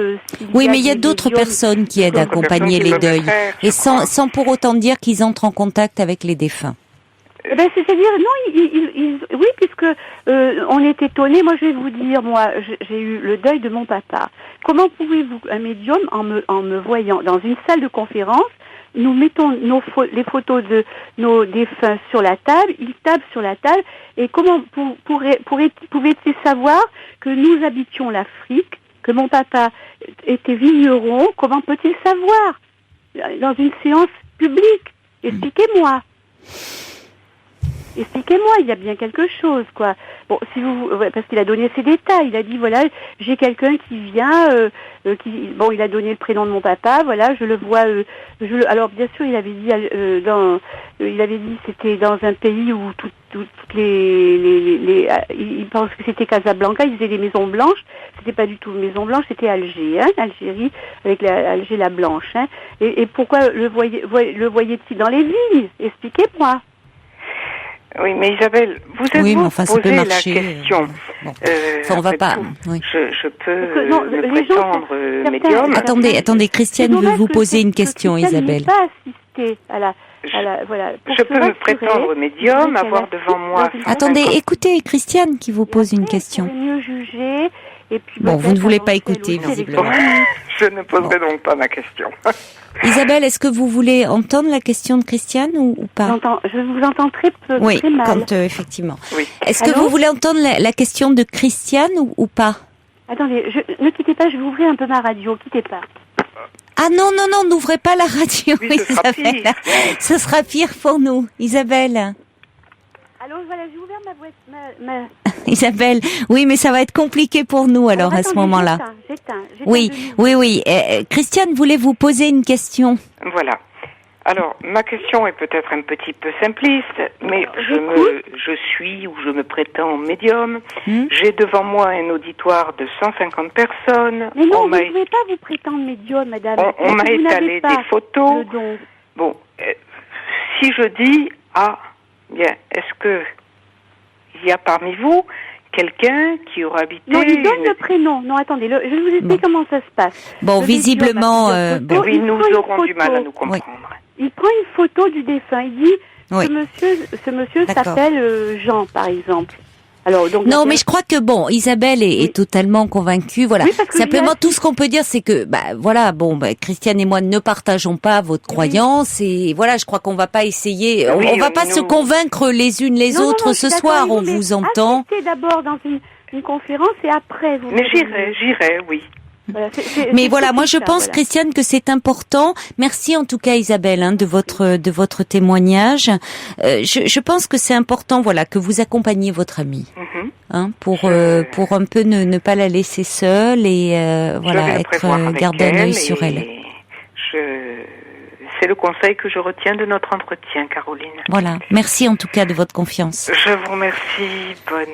Oui, mais il y a d'autres personnes qui aident à accompagner les deuils, et sans pour autant dire qu'ils entrent en contact avec les défunts. Ben, c'est-à-dire, non, oui, puisque on est étonnés. Moi, je vais vous dire, j'ai eu le deuil de mon papa. Comment pouvez-vous, un médium, en me voyant dans une salle de conférence, nous mettons les photos de nos défunts sur la table, il tape sur la table, et comment pouvait-il savoir que nous habitions l'Afrique, que mon papa était vigneron? Comment peut-il savoir dans une séance publique? Expliquez-moi, il y a bien quelque chose, quoi. Bon, parce qu'il a donné ses détails, il a dit, voilà, j'ai quelqu'un qui vient, il a donné le prénom de mon papa, voilà, je le vois, alors bien sûr, il avait dit c'était dans un pays où toutes il pense que c'était Casablanca, il faisait des maisons blanches, c'était pas du tout une maison blanche, c'était Alger, hein, Algérie, avec Alger la blanche, hein. Et pourquoi le voyait-il dans les vignes? Expliquez-moi. Oui, mais Isabelle, vous êtes posé la question. On va pas. Oui. Je peux me prétendre médium. Attendez, Christiane veut vous poser une question, Isabelle. Pas assister voilà. Je peux me prétendre médium, avoir devant moi. Attendez, écoutez, Christiane qui vous pose une question. Mieux juger. Et puis bon, vous ne voulez pas écouter, visiblement. Je ne poserai donc pas ma question. Isabelle, est-ce que vous voulez entendre la question de Christiane ou pas? Je vous entends très peu, très mal. Effectivement. Oui. Est-ce que vous voulez entendre la question de Christiane ou pas? Attendez, ne quittez pas, je vais ouvrir un peu ma radio, quittez pas. Ah non, n'ouvrez pas la radio, oui, Isabelle. Ce sera pire pour nous, Isabelle. Alors voilà, j'ai ouvert ma boîte. Isabelle, oui, mais ça va être compliqué pour nous alors à ce moment-là. J'éteins. Oui. Christiane voulait vous poser une question. Voilà. Alors, ma question est peut-être un petit peu simpliste, mais je suis ou je me prétends médium. J'ai devant moi un auditoire de 150 personnes. Mais non, vous ne pouvez pas vous prétendre médium, madame. On m'a étalé des photos. Bon, si je dis, bien, est-ce que il y a parmi vous quelqu'un qui aura habité... Non, il donne le prénom. Non, attendez, je vais vous expliquer comment ça se passe. Bon, visiblement... oui, nous aurons du mal à nous comprendre. Il prend une photo du défunt. Il dit, ce monsieur s'appelle Jean, par exemple. Alors, donc, non, mais je crois que Isabelle est totalement convaincue. Voilà. Oui, simplement, tout ce qu'on peut dire, c'est que, Christiane et moi ne partageons pas votre croyance, et voilà, je crois qu'on va pas essayer, on va pas se convaincre les unes les autres ce soir. On vous entend. Assistez d'abord dans une conférence et après vous. Mais j'irai, oui. Voilà, mais voilà, moi je pense, Christiane, que c'est important. Merci en tout cas, Isabelle, de votre témoignage. Je pense que c'est important, voilà, que vous accompagniez votre amie, pour un peu ne pas la laisser seule et garder un œil sur elle. C'est le conseil que je retiens de notre entretien, Caroline. Voilà, merci en tout cas de votre confiance. Je vous remercie. Bonne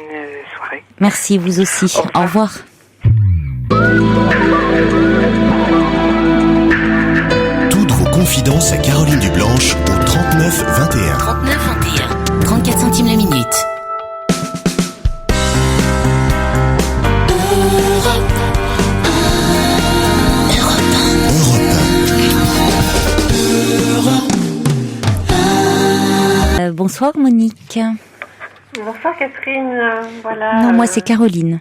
soirée. Merci, vous aussi. Au revoir. Toutes vos confidences à Caroline Dublanche au 39 21. 39 21. 34 centimes la minute. Bonsoir Monique. Bonsoir Catherine, voilà. Non, moi c'est Caroline.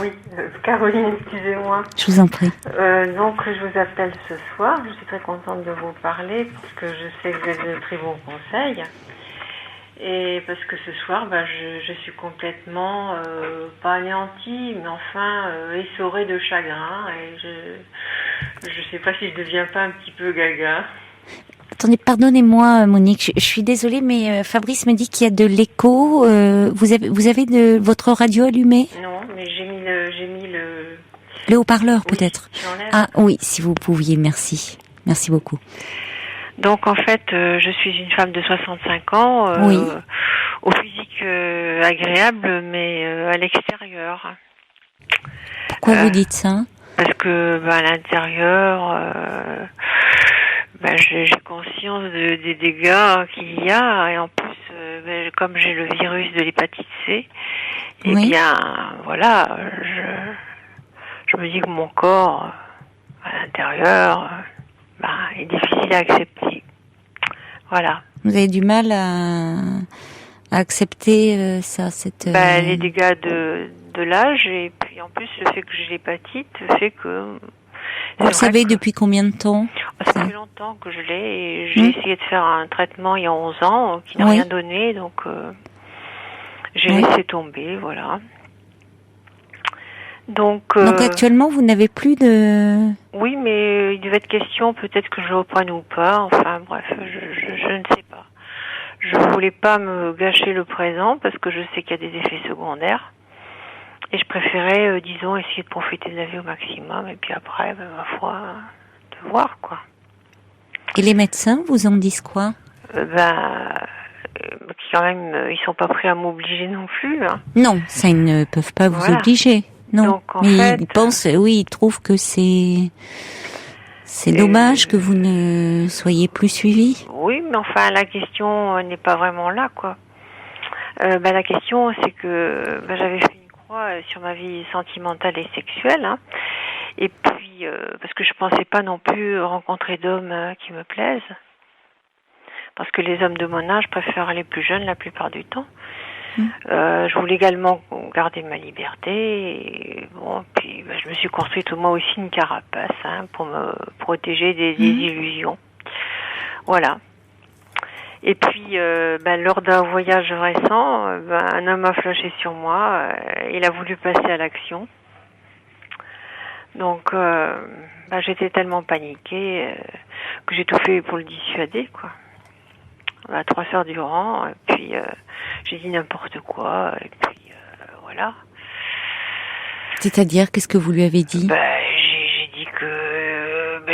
Oui, Caroline, excusez-moi. Je vous en prie. Donc je vous appelle ce soir, je suis très contente de vous parler parce que je sais que vous avez de très bons conseils. Et parce que ce soir, je suis complètement, pas anéantie, mais enfin essorée de chagrin. Et je sais pas si je deviens pas un petit peu gaga. Attendez, pardonnez-moi Monique, je suis désolée, mais Fabrice me dit qu'il y a de l'écho. Vous avez votre radio allumée? Non, mais j'ai mis Le haut-parleur oui, peut-être. j'enlève. Ah oui, si vous pouviez, merci. Merci beaucoup. Donc en fait, je suis une femme de 65 ans, Oui. au physique agréable, mais à l'extérieur. Pourquoi vous dites ça? Parce que à l'intérieur, j'ai conscience des dégâts qu'il y a, et en plus, comme j'ai le virus de l'hépatite C, eh Oui. bien, voilà, je me dis que mon corps, à l'intérieur, est difficile à accepter. Voilà. Vous avez du mal à accepter ça, Les dégâts de l'âge, et puis en plus le fait que j'ai l'hépatite fait que... Vous le savez depuis combien de temps? Ça fait longtemps que je l'ai, et j'ai essayé de faire un traitement il y a 11 ans qui n'a rien donné, donc j'ai laissé tomber, voilà. Donc actuellement vous n'avez plus de... Oui, mais il devait être question peut-être que je reprenne ou pas, enfin bref, je ne sais pas. Je voulais pas me gâcher le présent parce que je sais qu'il y a des effets secondaires. Et je préférais, essayer de profiter de la vie au maximum. Et puis après, ma foi, de voir, quoi. Et les médecins vous en disent quoi? Quand même, ils sont pas prêts à m'obliger non plus. Hein. Non, ça, ils ne peuvent pas vous obliger. Non. Donc, mais ils pensent, ils trouvent que c'est dommage que vous ne soyez plus suivi. Oui, mais enfin, la question n'est pas vraiment là, quoi. La question, c'est que j'avais fait une croix sur ma vie sentimentale et sexuelle, hein. Et puis, parce que je pensais pas non plus rencontrer d'hommes qui me plaisent. Parce que les hommes de mon âge préfèrent les plus jeunes la plupart du temps. Je voulais également garder ma liberté. Et puis je me suis construite moi aussi une carapace pour me protéger des illusions. Voilà. Et puis, lors d'un voyage récent, un homme a flashé sur moi. Il a voulu passer à l'action. Donc, j'étais tellement paniquée que j'ai tout fait pour le dissuader, quoi. 3 heures durant, et puis j'ai dit n'importe quoi, et puis voilà. C'est-à-dire, qu'est-ce que vous lui avez dit?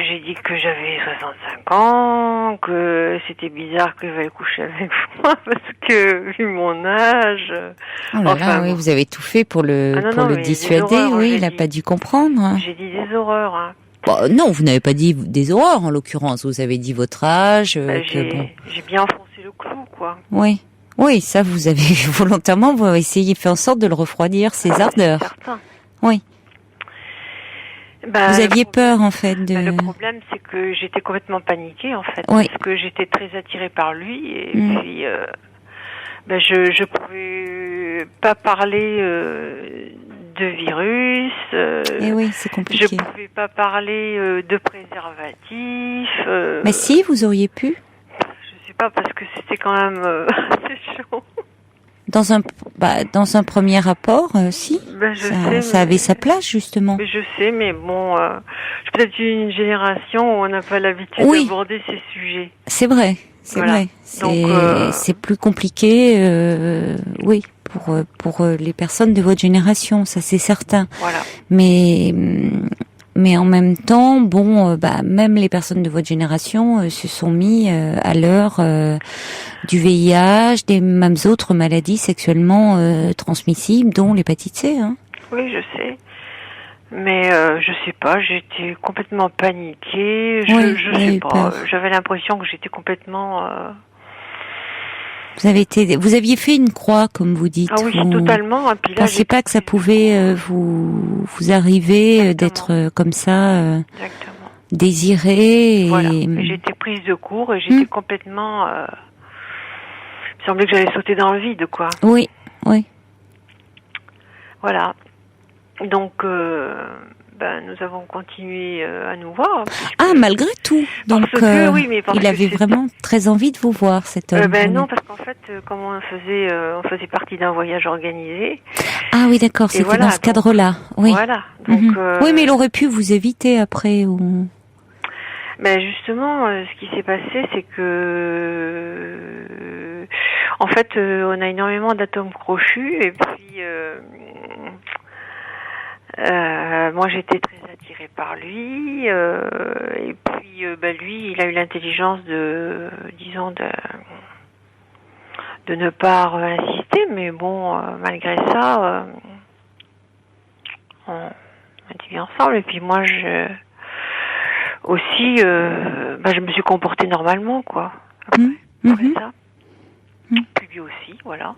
J'ai dit que j'avais 65 ans, que c'était bizarre qu'il veuille coucher avec moi, parce que vu mon âge... Oh là là, oui, vous avez tout fait pour le dissuader, horreurs, il n'a pas dû comprendre. J'ai dit des horreurs, hein. Bon, non, vous n'avez pas dit des horreurs, en l'occurrence. Vous avez dit votre âge. J'ai bien enfoncé le clou, quoi. Oui. Oui, ça, vous avez volontairement, vous avez essayé, fait en sorte de le refroidir, ses ardeurs. C'est certain. Oui. Vous aviez peur, en fait, de... Le problème, c'est que j'étais complètement paniquée, en fait. Oui. Parce que j'étais très attirée par lui, et puis, je pouvais pas parler de virus. Et oui, c'est compliqué. Je pouvais pas parler de préservatif. Mais si, vous auriez pu. Je sais pas, parce que c'était quand même assez chaud. Dans un premier rapport, si. Ça avait sa place, justement. Mais je sais, mais bon, je suis peut-être une génération où on n'a pas l'habitude d'aborder ces sujets. C'est vrai, c'est vrai. C'est plus compliqué, oui, pour les personnes de votre génération, ça c'est certain. Voilà. Mais en même temps, même les personnes de votre génération se sont mis à l'heure du VIH, des mêmes autres maladies sexuellement transmissibles, dont l'hépatite C. Hein. Oui, je sais. Mais je sais pas, j'étais complètement paniquée. Je sais pas. Peur. J'avais l'impression que j'étais complètement. Vous aviez fait une croix, comme vous dites. Ah oui, totalement. Et puis là, pensez pas que ça pouvait vous arriver d'être comme ça, désiré. Voilà. Et j'étais prise de court et j'étais complètement. Il me semblait que j'allais sauter dans le vide, quoi. Oui, Oui. Voilà. Donc, nous avons continué à nous voir. Ah, malgré tout. Donc, oui, mais il avait vraiment très envie de vous voir, cet homme. Non, parce qu'en fait, comme on faisait partie d'un voyage organisé. Ah oui, d'accord, c'était voilà, dans ce cadre-là. Oui. Voilà. Donc, oui, mais il aurait pu vous éviter après. Ou... justement, ce qui s'est passé, c'est que, en fait, on a énormément d'atomes crochus, et puis, moi, j'étais très attirée par lui, et puis, lui, il a eu l'intelligence de ne pas insister, mais bon, malgré ça, on a été ensemble, et puis moi, je me suis comportée normalement, quoi. Après ça. Puis lui aussi, voilà.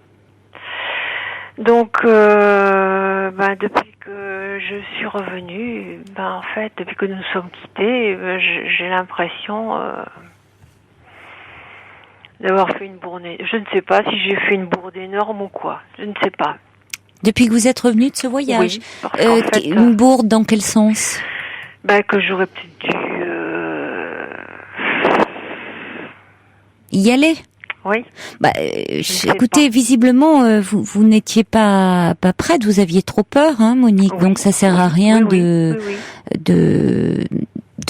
Donc, depuis que je suis revenue, en fait, depuis que nous nous sommes quittés, j'ai l'impression d'avoir fait une bourde. Je ne sais pas si j'ai fait une bourde énorme ou quoi. Je ne sais pas. Depuis que vous êtes revenu de ce voyage, oui, en fait, une bourde dans quel sens? Que j'aurais peut-être dû y aller. Oui. Écoutez, visiblement, vous n'étiez pas prête. Vous aviez trop peur, hein, Monique. Oui. Donc ça sert à rien de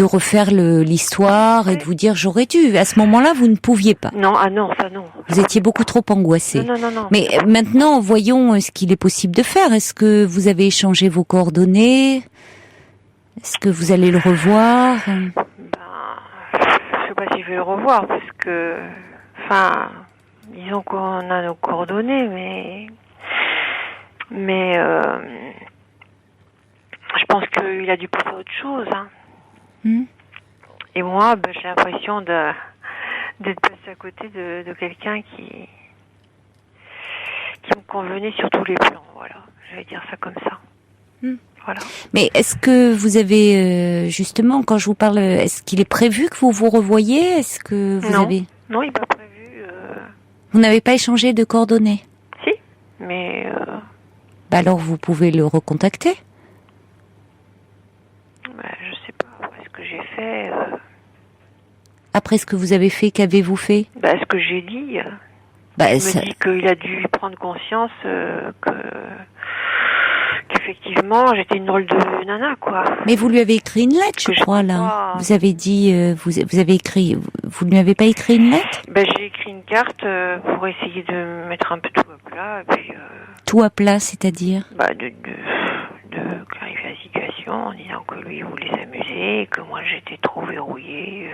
refaire l'histoire et de vous dire j'aurais dû. À ce moment-là, vous ne pouviez pas. Non, ça non. Vous étiez beaucoup trop angoissée. Non. Mais maintenant, voyons ce qu'il est possible de faire. Est-ce que vous avez échangé vos coordonnées? Est-ce que vous allez le revoir? Je sais pas si je vais le revoir parce que, disons qu'on a nos coordonnées, mais je pense qu'il a dû passer à autre chose. Hein. Et moi, j'ai l'impression d'être passée à côté de quelqu'un qui me convenait sur tous les plans. Voilà, je vais dire ça comme ça. Voilà. Mais est-ce que vous avez, justement, quand je vous parle, est-ce qu'il est prévu que vous vous revoyiez? Est-ce que vous avez... Non, il n'est pas prévu. Vous n'avez pas échangé de coordonnées? Si, mais... alors vous pouvez le recontacter? Je sais pas, après ce que j'ai fait... Après ce que vous avez fait, qu'avez-vous fait? Ce que j'ai dit. Je me dis qu'il a dû prendre conscience qu'effectivement, j'étais une drôle de nana, quoi. Mais vous lui avez écrit une lettre, je crois, là. Vous avez dit, vous avez écrit, vous ne lui avez pas écrit une lettre? J'ai écrit une carte pour essayer de mettre un peu tout à plat, et puis... Tout à plat, c'est-à-dire? De clarifier la situation en disant que lui voulait s'amuser, et que moi j'étais trop verrouillée,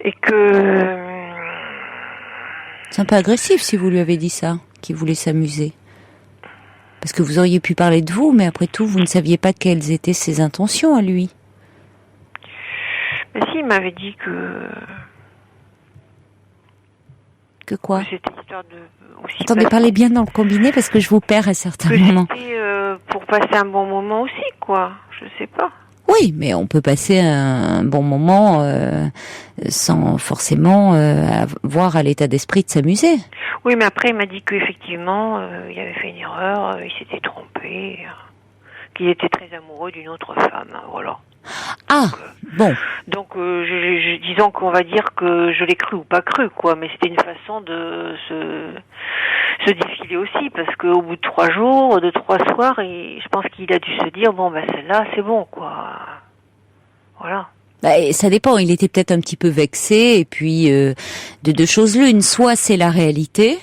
et que... C'est un peu agressif si vous lui avez dit ça, qu'il voulait s'amuser. Parce que vous auriez pu parler de vous, mais après tout, vous ne saviez pas quelles étaient ses intentions à lui. Mais si, il m'avait dit que... Que quoi? Que c'était histoire de... Attendez, parlez bien dans le combiné parce que je vous perds à certains moments. C'était pour passer un bon moment aussi, quoi. Je sais pas. Oui, mais on peut passer un bon moment sans forcément avoir à l'état d'esprit de s'amuser. Oui, mais après, il m'a dit qu'effectivement, il avait fait une erreur, il s'était trompé, qu'il était très amoureux d'une autre femme, voilà. Donc, disons qu'on va dire que je l'ai cru ou pas cru, quoi, mais c'était une façon de se défiler aussi, parce qu'au bout de 3 jours, de 3 soirs, et je pense qu'il a dû se dire, celle-là, c'est bon, quoi. Voilà. Ça dépend, il était peut-être un petit peu vexé, et puis de 2 choses l'une, soit c'est la réalité.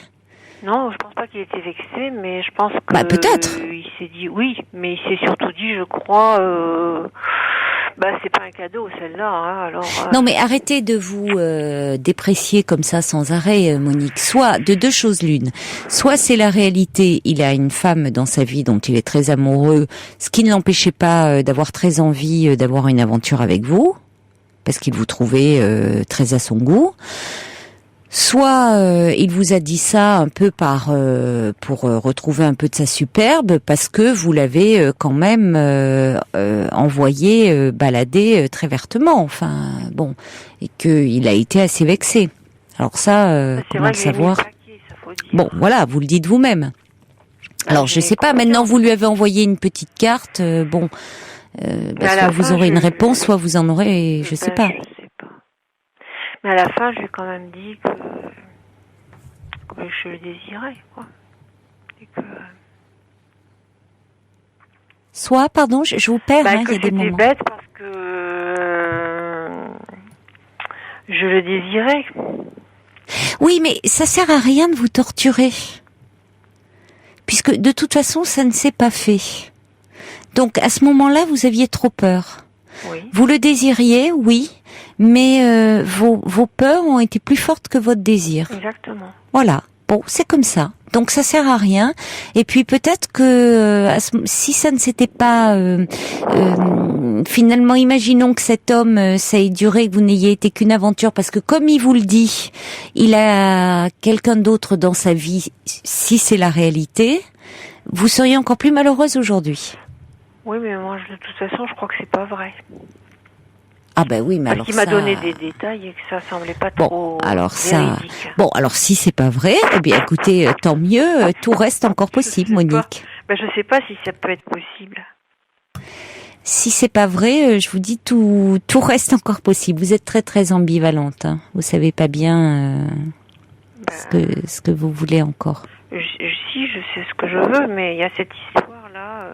Non, je pense pas qu'il était vexé, mais je pense que... peut-être. Il s'est dit, oui, mais il s'est surtout dit, je crois... c'est pas un cadeau, celle-là, hein, alors... Non, mais arrêtez de vous déprécier comme ça sans arrêt, Monique. Soit, de 2 choses l'une. Soit c'est la réalité, il a une femme dans sa vie dont il est très amoureux, ce qui ne l'empêchait pas d'avoir très envie d'avoir une aventure avec vous, parce qu'il vous trouvait très à son goût. Soit il vous a dit ça un peu pour retrouver un peu de sa superbe, parce que vous l'avez quand même envoyé balader très vertement, et qu'il a été assez vexé. Alors ça, comment le savoir? faut dire. Bon, voilà, vous le dites vous-même. Alors, je sais pas, maintenant vous lui avez envoyé une petite carte, soit vous aurez une réponse, soit vous en aurez, je sais pas. Je sais pas. Mais à la fin, je lui ai quand même dit que je le désirais, quoi. Et que... Soit, pardon, je vous perds, il y a des c'était moments. bête parce que je le désirais. Oui, mais ça sert à rien de vous torturer. Puisque, de toute façon, ça ne s'est pas fait. Donc, à ce moment-là, vous aviez trop peur. Oui. Vous le désiriez, oui, mais vos peurs ont été plus fortes que votre désir. Exactement. Voilà. Bon, c'est comme ça. Donc ça sert à rien. Et puis peut-être que si ça ne s'était pas finalement, imaginons que cet homme ça ait duré, que vous n'ayez été qu'une aventure, parce que comme il vous le dit, il a quelqu'un d'autre dans sa vie. Si c'est la réalité, vous seriez encore plus malheureuse aujourd'hui. Oui, mais moi, de toute façon, je crois que c'est pas vrai. Ah ben oui, mais parce alors qu'il ça... m'a donné des détails et que ça semblait pas trop véridique. Bon, alors si c'est pas vrai, eh bien écoutez, tant mieux, tout reste encore possible, Monique. Je sais pas si ça peut être possible. Si c'est pas vrai, je vous dis tout reste encore possible. Vous êtes très très ambivalente, hein. Vous savez pas bien ce que vous voulez encore. Si, je sais ce que je veux, mais il y a cette histoire là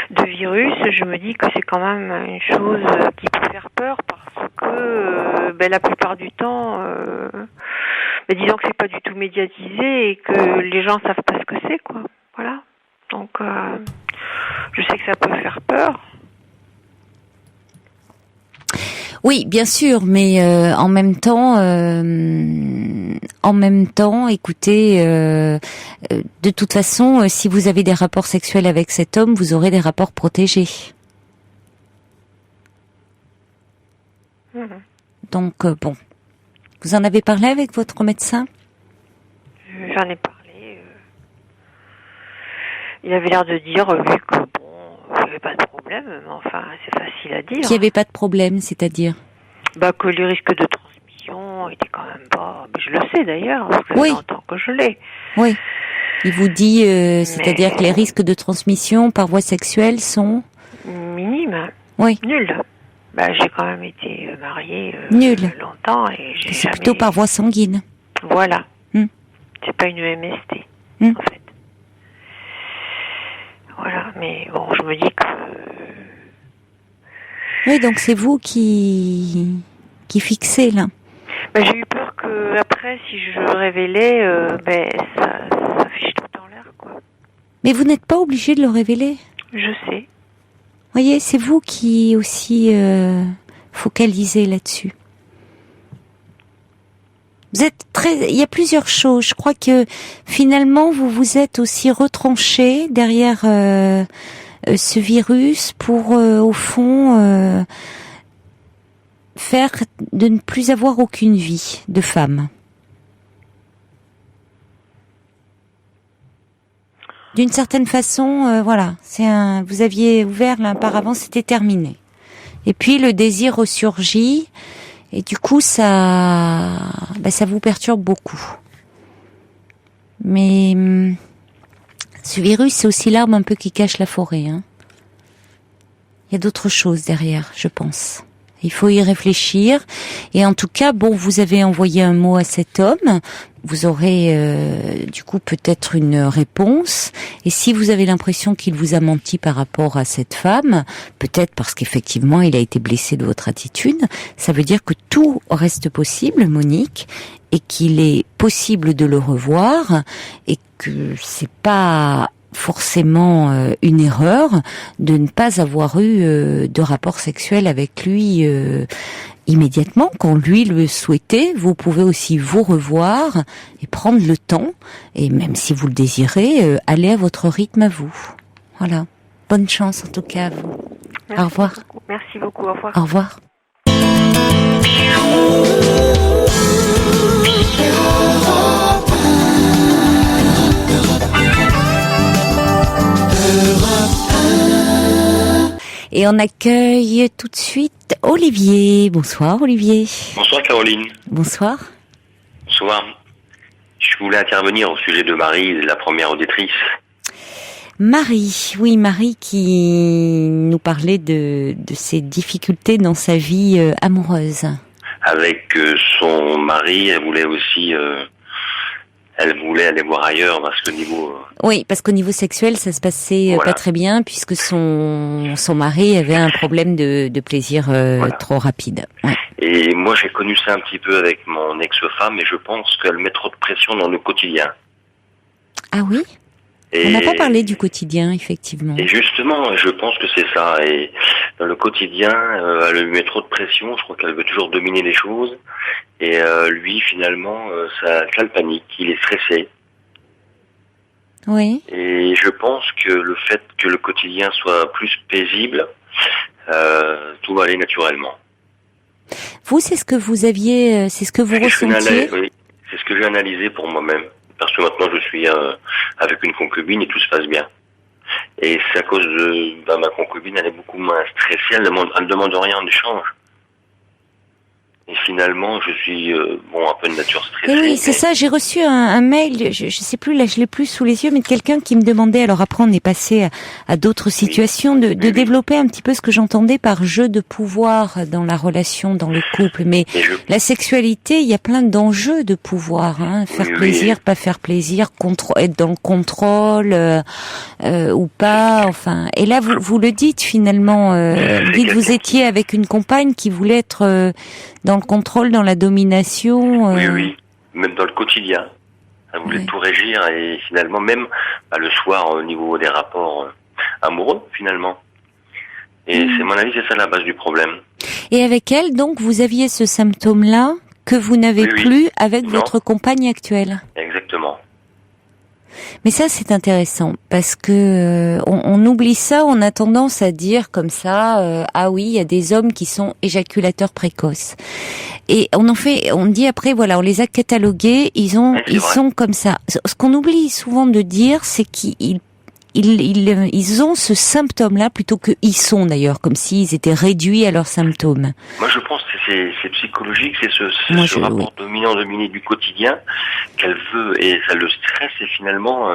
de virus, je me dis que c'est quand même une chose qui peut faire peur parce que la plupart du temps, disons que c'est pas du tout médiatisé et que les gens savent pas ce que c'est, quoi. Voilà. Donc, je sais que ça peut faire peur. Oui, bien sûr, mais en même temps, écoutez, de toute façon, si vous avez des rapports sexuels avec cet homme, vous aurez des rapports protégés. Donc, bon. Vous en avez parlé avec votre médecin ? J'en ai parlé. Il avait l'air de dire, lui, que il n'y avait pas de problème, mais enfin, c'est facile à dire. Qu'il n'y avait pas de problème, c'est-à-dire ? Que les risques de transmission étaient quand même pas... Mais je le sais d'ailleurs, parce que ça fait longtemps que je l'ai. Oui. Il vous dit, c'est-à-dire que les risques de transmission par voie sexuelle sont... minimes. Oui. Nuls. J'ai quand même été mariée longtemps et j'ai C'est plutôt par voie sanguine. Voilà. C'est pas une EMST, en fait. Voilà, mais bon, je me dis que... Oui, donc c'est vous qui fixez, là. J'ai eu peur que après, si je le révélais, ça fiche tout en l'air, quoi. Mais vous n'êtes pas obligé de le révéler. Je sais. Voyez, c'est vous qui aussi focalisez là-dessus. Vous êtes il y a plusieurs choses. Je crois que finalement vous vous êtes aussi retranché derrière ce virus pour au fond faire de ne plus avoir aucune vie de femme. D'une certaine façon, voilà, vous aviez ouvert là auparavant, c'était terminé. Et puis le désir ressurgit. Et du coup, ça vous perturbe beaucoup. Mais ce virus, c'est aussi l'arbre un peu qui cache la forêt. Hein. Il y a d'autres choses derrière, je pense. Il faut y réfléchir. Et en tout cas, vous avez envoyé un mot à cet homme. Vous aurez du coup peut-être une réponse. Et si vous avez l'impression qu'il vous a menti par rapport à cette femme, peut-être parce qu'effectivement il a été blessé de votre attitude, ça veut dire que tout reste possible, Monique, et qu'il est possible de le revoir, et que c'est pas forcément une erreur de ne pas avoir eu de rapport sexuel avec lui immédiatement. Quand lui le souhaitait, vous pouvez aussi vous revoir et prendre le temps, et même si vous le désirez, aller à votre rythme à vous. Voilà. Bonne chance en tout cas à vous. Merci au revoir. Beaucoup. Merci beaucoup. Au revoir. Au revoir. Et on accueille tout de suite Olivier. Bonsoir Olivier. Bonsoir Caroline. Bonsoir. Bonsoir. Je voulais intervenir au sujet de Marie, la première auditrice. Marie, oui, Marie qui nous parlait de ses difficultés dans sa vie amoureuse. Avec son mari, elle voulait aussi... Elle voulait aller voir ailleurs parce que niveau... Oui, parce qu'au niveau sexuel, ça se passait Voilà. pas très bien puisque son mari avait un problème de plaisir Voilà. trop rapide. Ouais. Et moi, j'ai connu ça un petit peu avec mon ex-femme et je pense qu'elle met trop de pression dans le quotidien. Ah oui ? Et, On n'a pas parlé du quotidien, effectivement. Et justement, je pense que c'est ça. Et dans le quotidien, elle lui met trop de pression. Je crois qu'elle veut toujours dominer les choses. Et lui, finalement, ça le panique. Il est stressé. Oui. Et je pense que le fait que le quotidien soit plus paisible, tout va aller naturellement. Vous, c'est ce que vous aviez, c'est ce que vous ressentiez ? Oui, c'est ce que j'ai analysé pour moi-même. Parce que maintenant, je suis avec une concubine et tout se passe bien. Et c'est à cause de ma concubine, elle est beaucoup moins stressée, elle ne demande rien en échange. Et finalement, je suis un peu de nature stressée. Et oui, c'est ça. J'ai reçu un mail, je sais plus, là, je l'ai plus sous les yeux, mais de quelqu'un qui me demandait. Alors après, on est passé à d'autres situations, de développer un petit peu ce que j'entendais par jeu de pouvoir dans la relation, dans le couple. Mais la sexualité, il y a plein d'enjeux de pouvoir. Hein. Faire plaisir, pas faire plaisir, être dans le contrôle ou pas. Enfin, et là, vous le dites finalement. Vous étiez avec une compagne qui voulait être dans le contrôle, dans la domination. Oui, même dans le quotidien. Elle voulait tout régir et finalement, même le soir, au niveau des rapports amoureux, finalement. Et c'est mon avis, c'est ça la base du problème. Et avec elle, donc, vous aviez ce symptôme-là que vous n'avez plus avec votre compagne actuelle. Exactement. Mais ça, c'est intéressant parce que on oublie ça, on a tendance à dire comme ça, ah oui, il y a des hommes qui sont éjaculateurs précoces. Et on dit après, voilà, on les a catalogués, ils sont comme ça. Ce qu'on oublie souvent de dire, c'est qu'ils ont ce symptôme-là plutôt que ils sont d'ailleurs, comme s'ils étaient réduits à leurs symptômes. Moi, je pense que c'est psychologique, c'est ce rapport dominant-dominé du quotidien qu'elle veut et ça le stresse et finalement,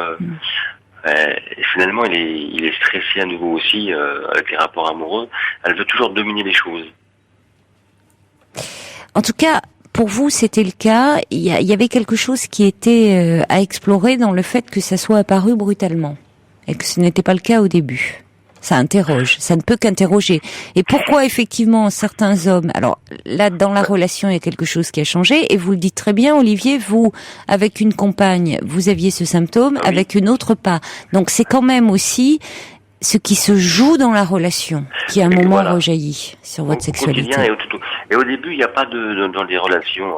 il est stressé à nouveau aussi avec les rapports amoureux. Elle veut toujours dominer les choses. En tout cas, pour vous, c'était le cas. Il y avait quelque chose qui était à explorer dans le fait que ça soit apparu brutalement. Et que ce n'était pas le cas au début. Ça interroge, ça ne peut qu'interroger. Et pourquoi effectivement certains hommes... Alors là, dans la relation, il y a quelque chose qui a changé, et vous le dites très bien, Olivier, vous, avec une compagne, vous aviez ce symptôme, avec une autre pas. Donc c'est quand même aussi ce qui se joue dans la relation, qui à un moment rejaillit sur votre sexualité. Et au début, il n'y a pas dans les relations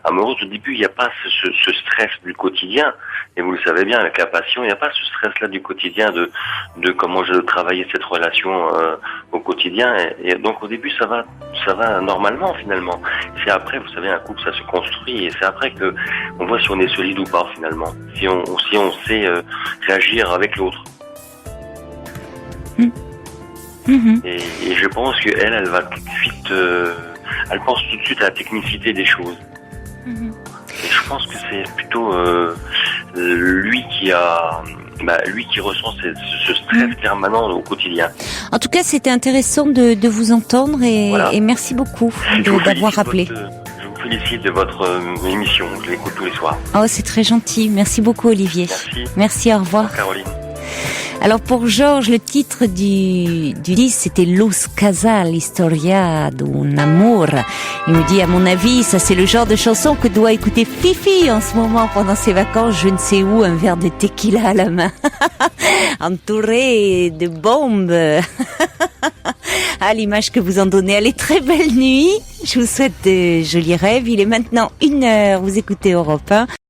amoureuses, au début, il n'y a pas ce stress du quotidien. Et vous le savez bien, avec la passion, il n'y a pas ce stress-là du quotidien de comment je dois travailler cette relation au quotidien. Et donc au début, ça va normalement finalement. C'est après, vous savez, un couple, ça se construit et c'est après que on voit si on est solide ou pas finalement. Si on sait réagir avec l'autre. Et je pense qu'elle va tout de suite, elle pense tout de suite à la technicité des choses. Et je pense que c'est plutôt lui qui ressent ce stress permanent au quotidien. En tout cas, c'était intéressant de vous entendre et merci beaucoup d'avoir rappelé. Je vous félicite de votre émission, je l'écoute tous les soirs. Oh, c'est très gentil. Merci beaucoup, Olivier. Merci, au revoir. Au revoir, Caroline. Alors pour Georges, le titre du disque, c'était Los Casal, Historia d'un Amor. Il me dit, à mon avis, ça c'est le genre de chanson que doit écouter Fifi en ce moment pendant ses vacances, je ne sais où, un verre de tequila à la main, entouré de bombes. À l'image que vous en donnez. Allez, très belle nuit. Je vous souhaite de jolis rêves. Il est maintenant 1h. Vous écoutez Europe 1.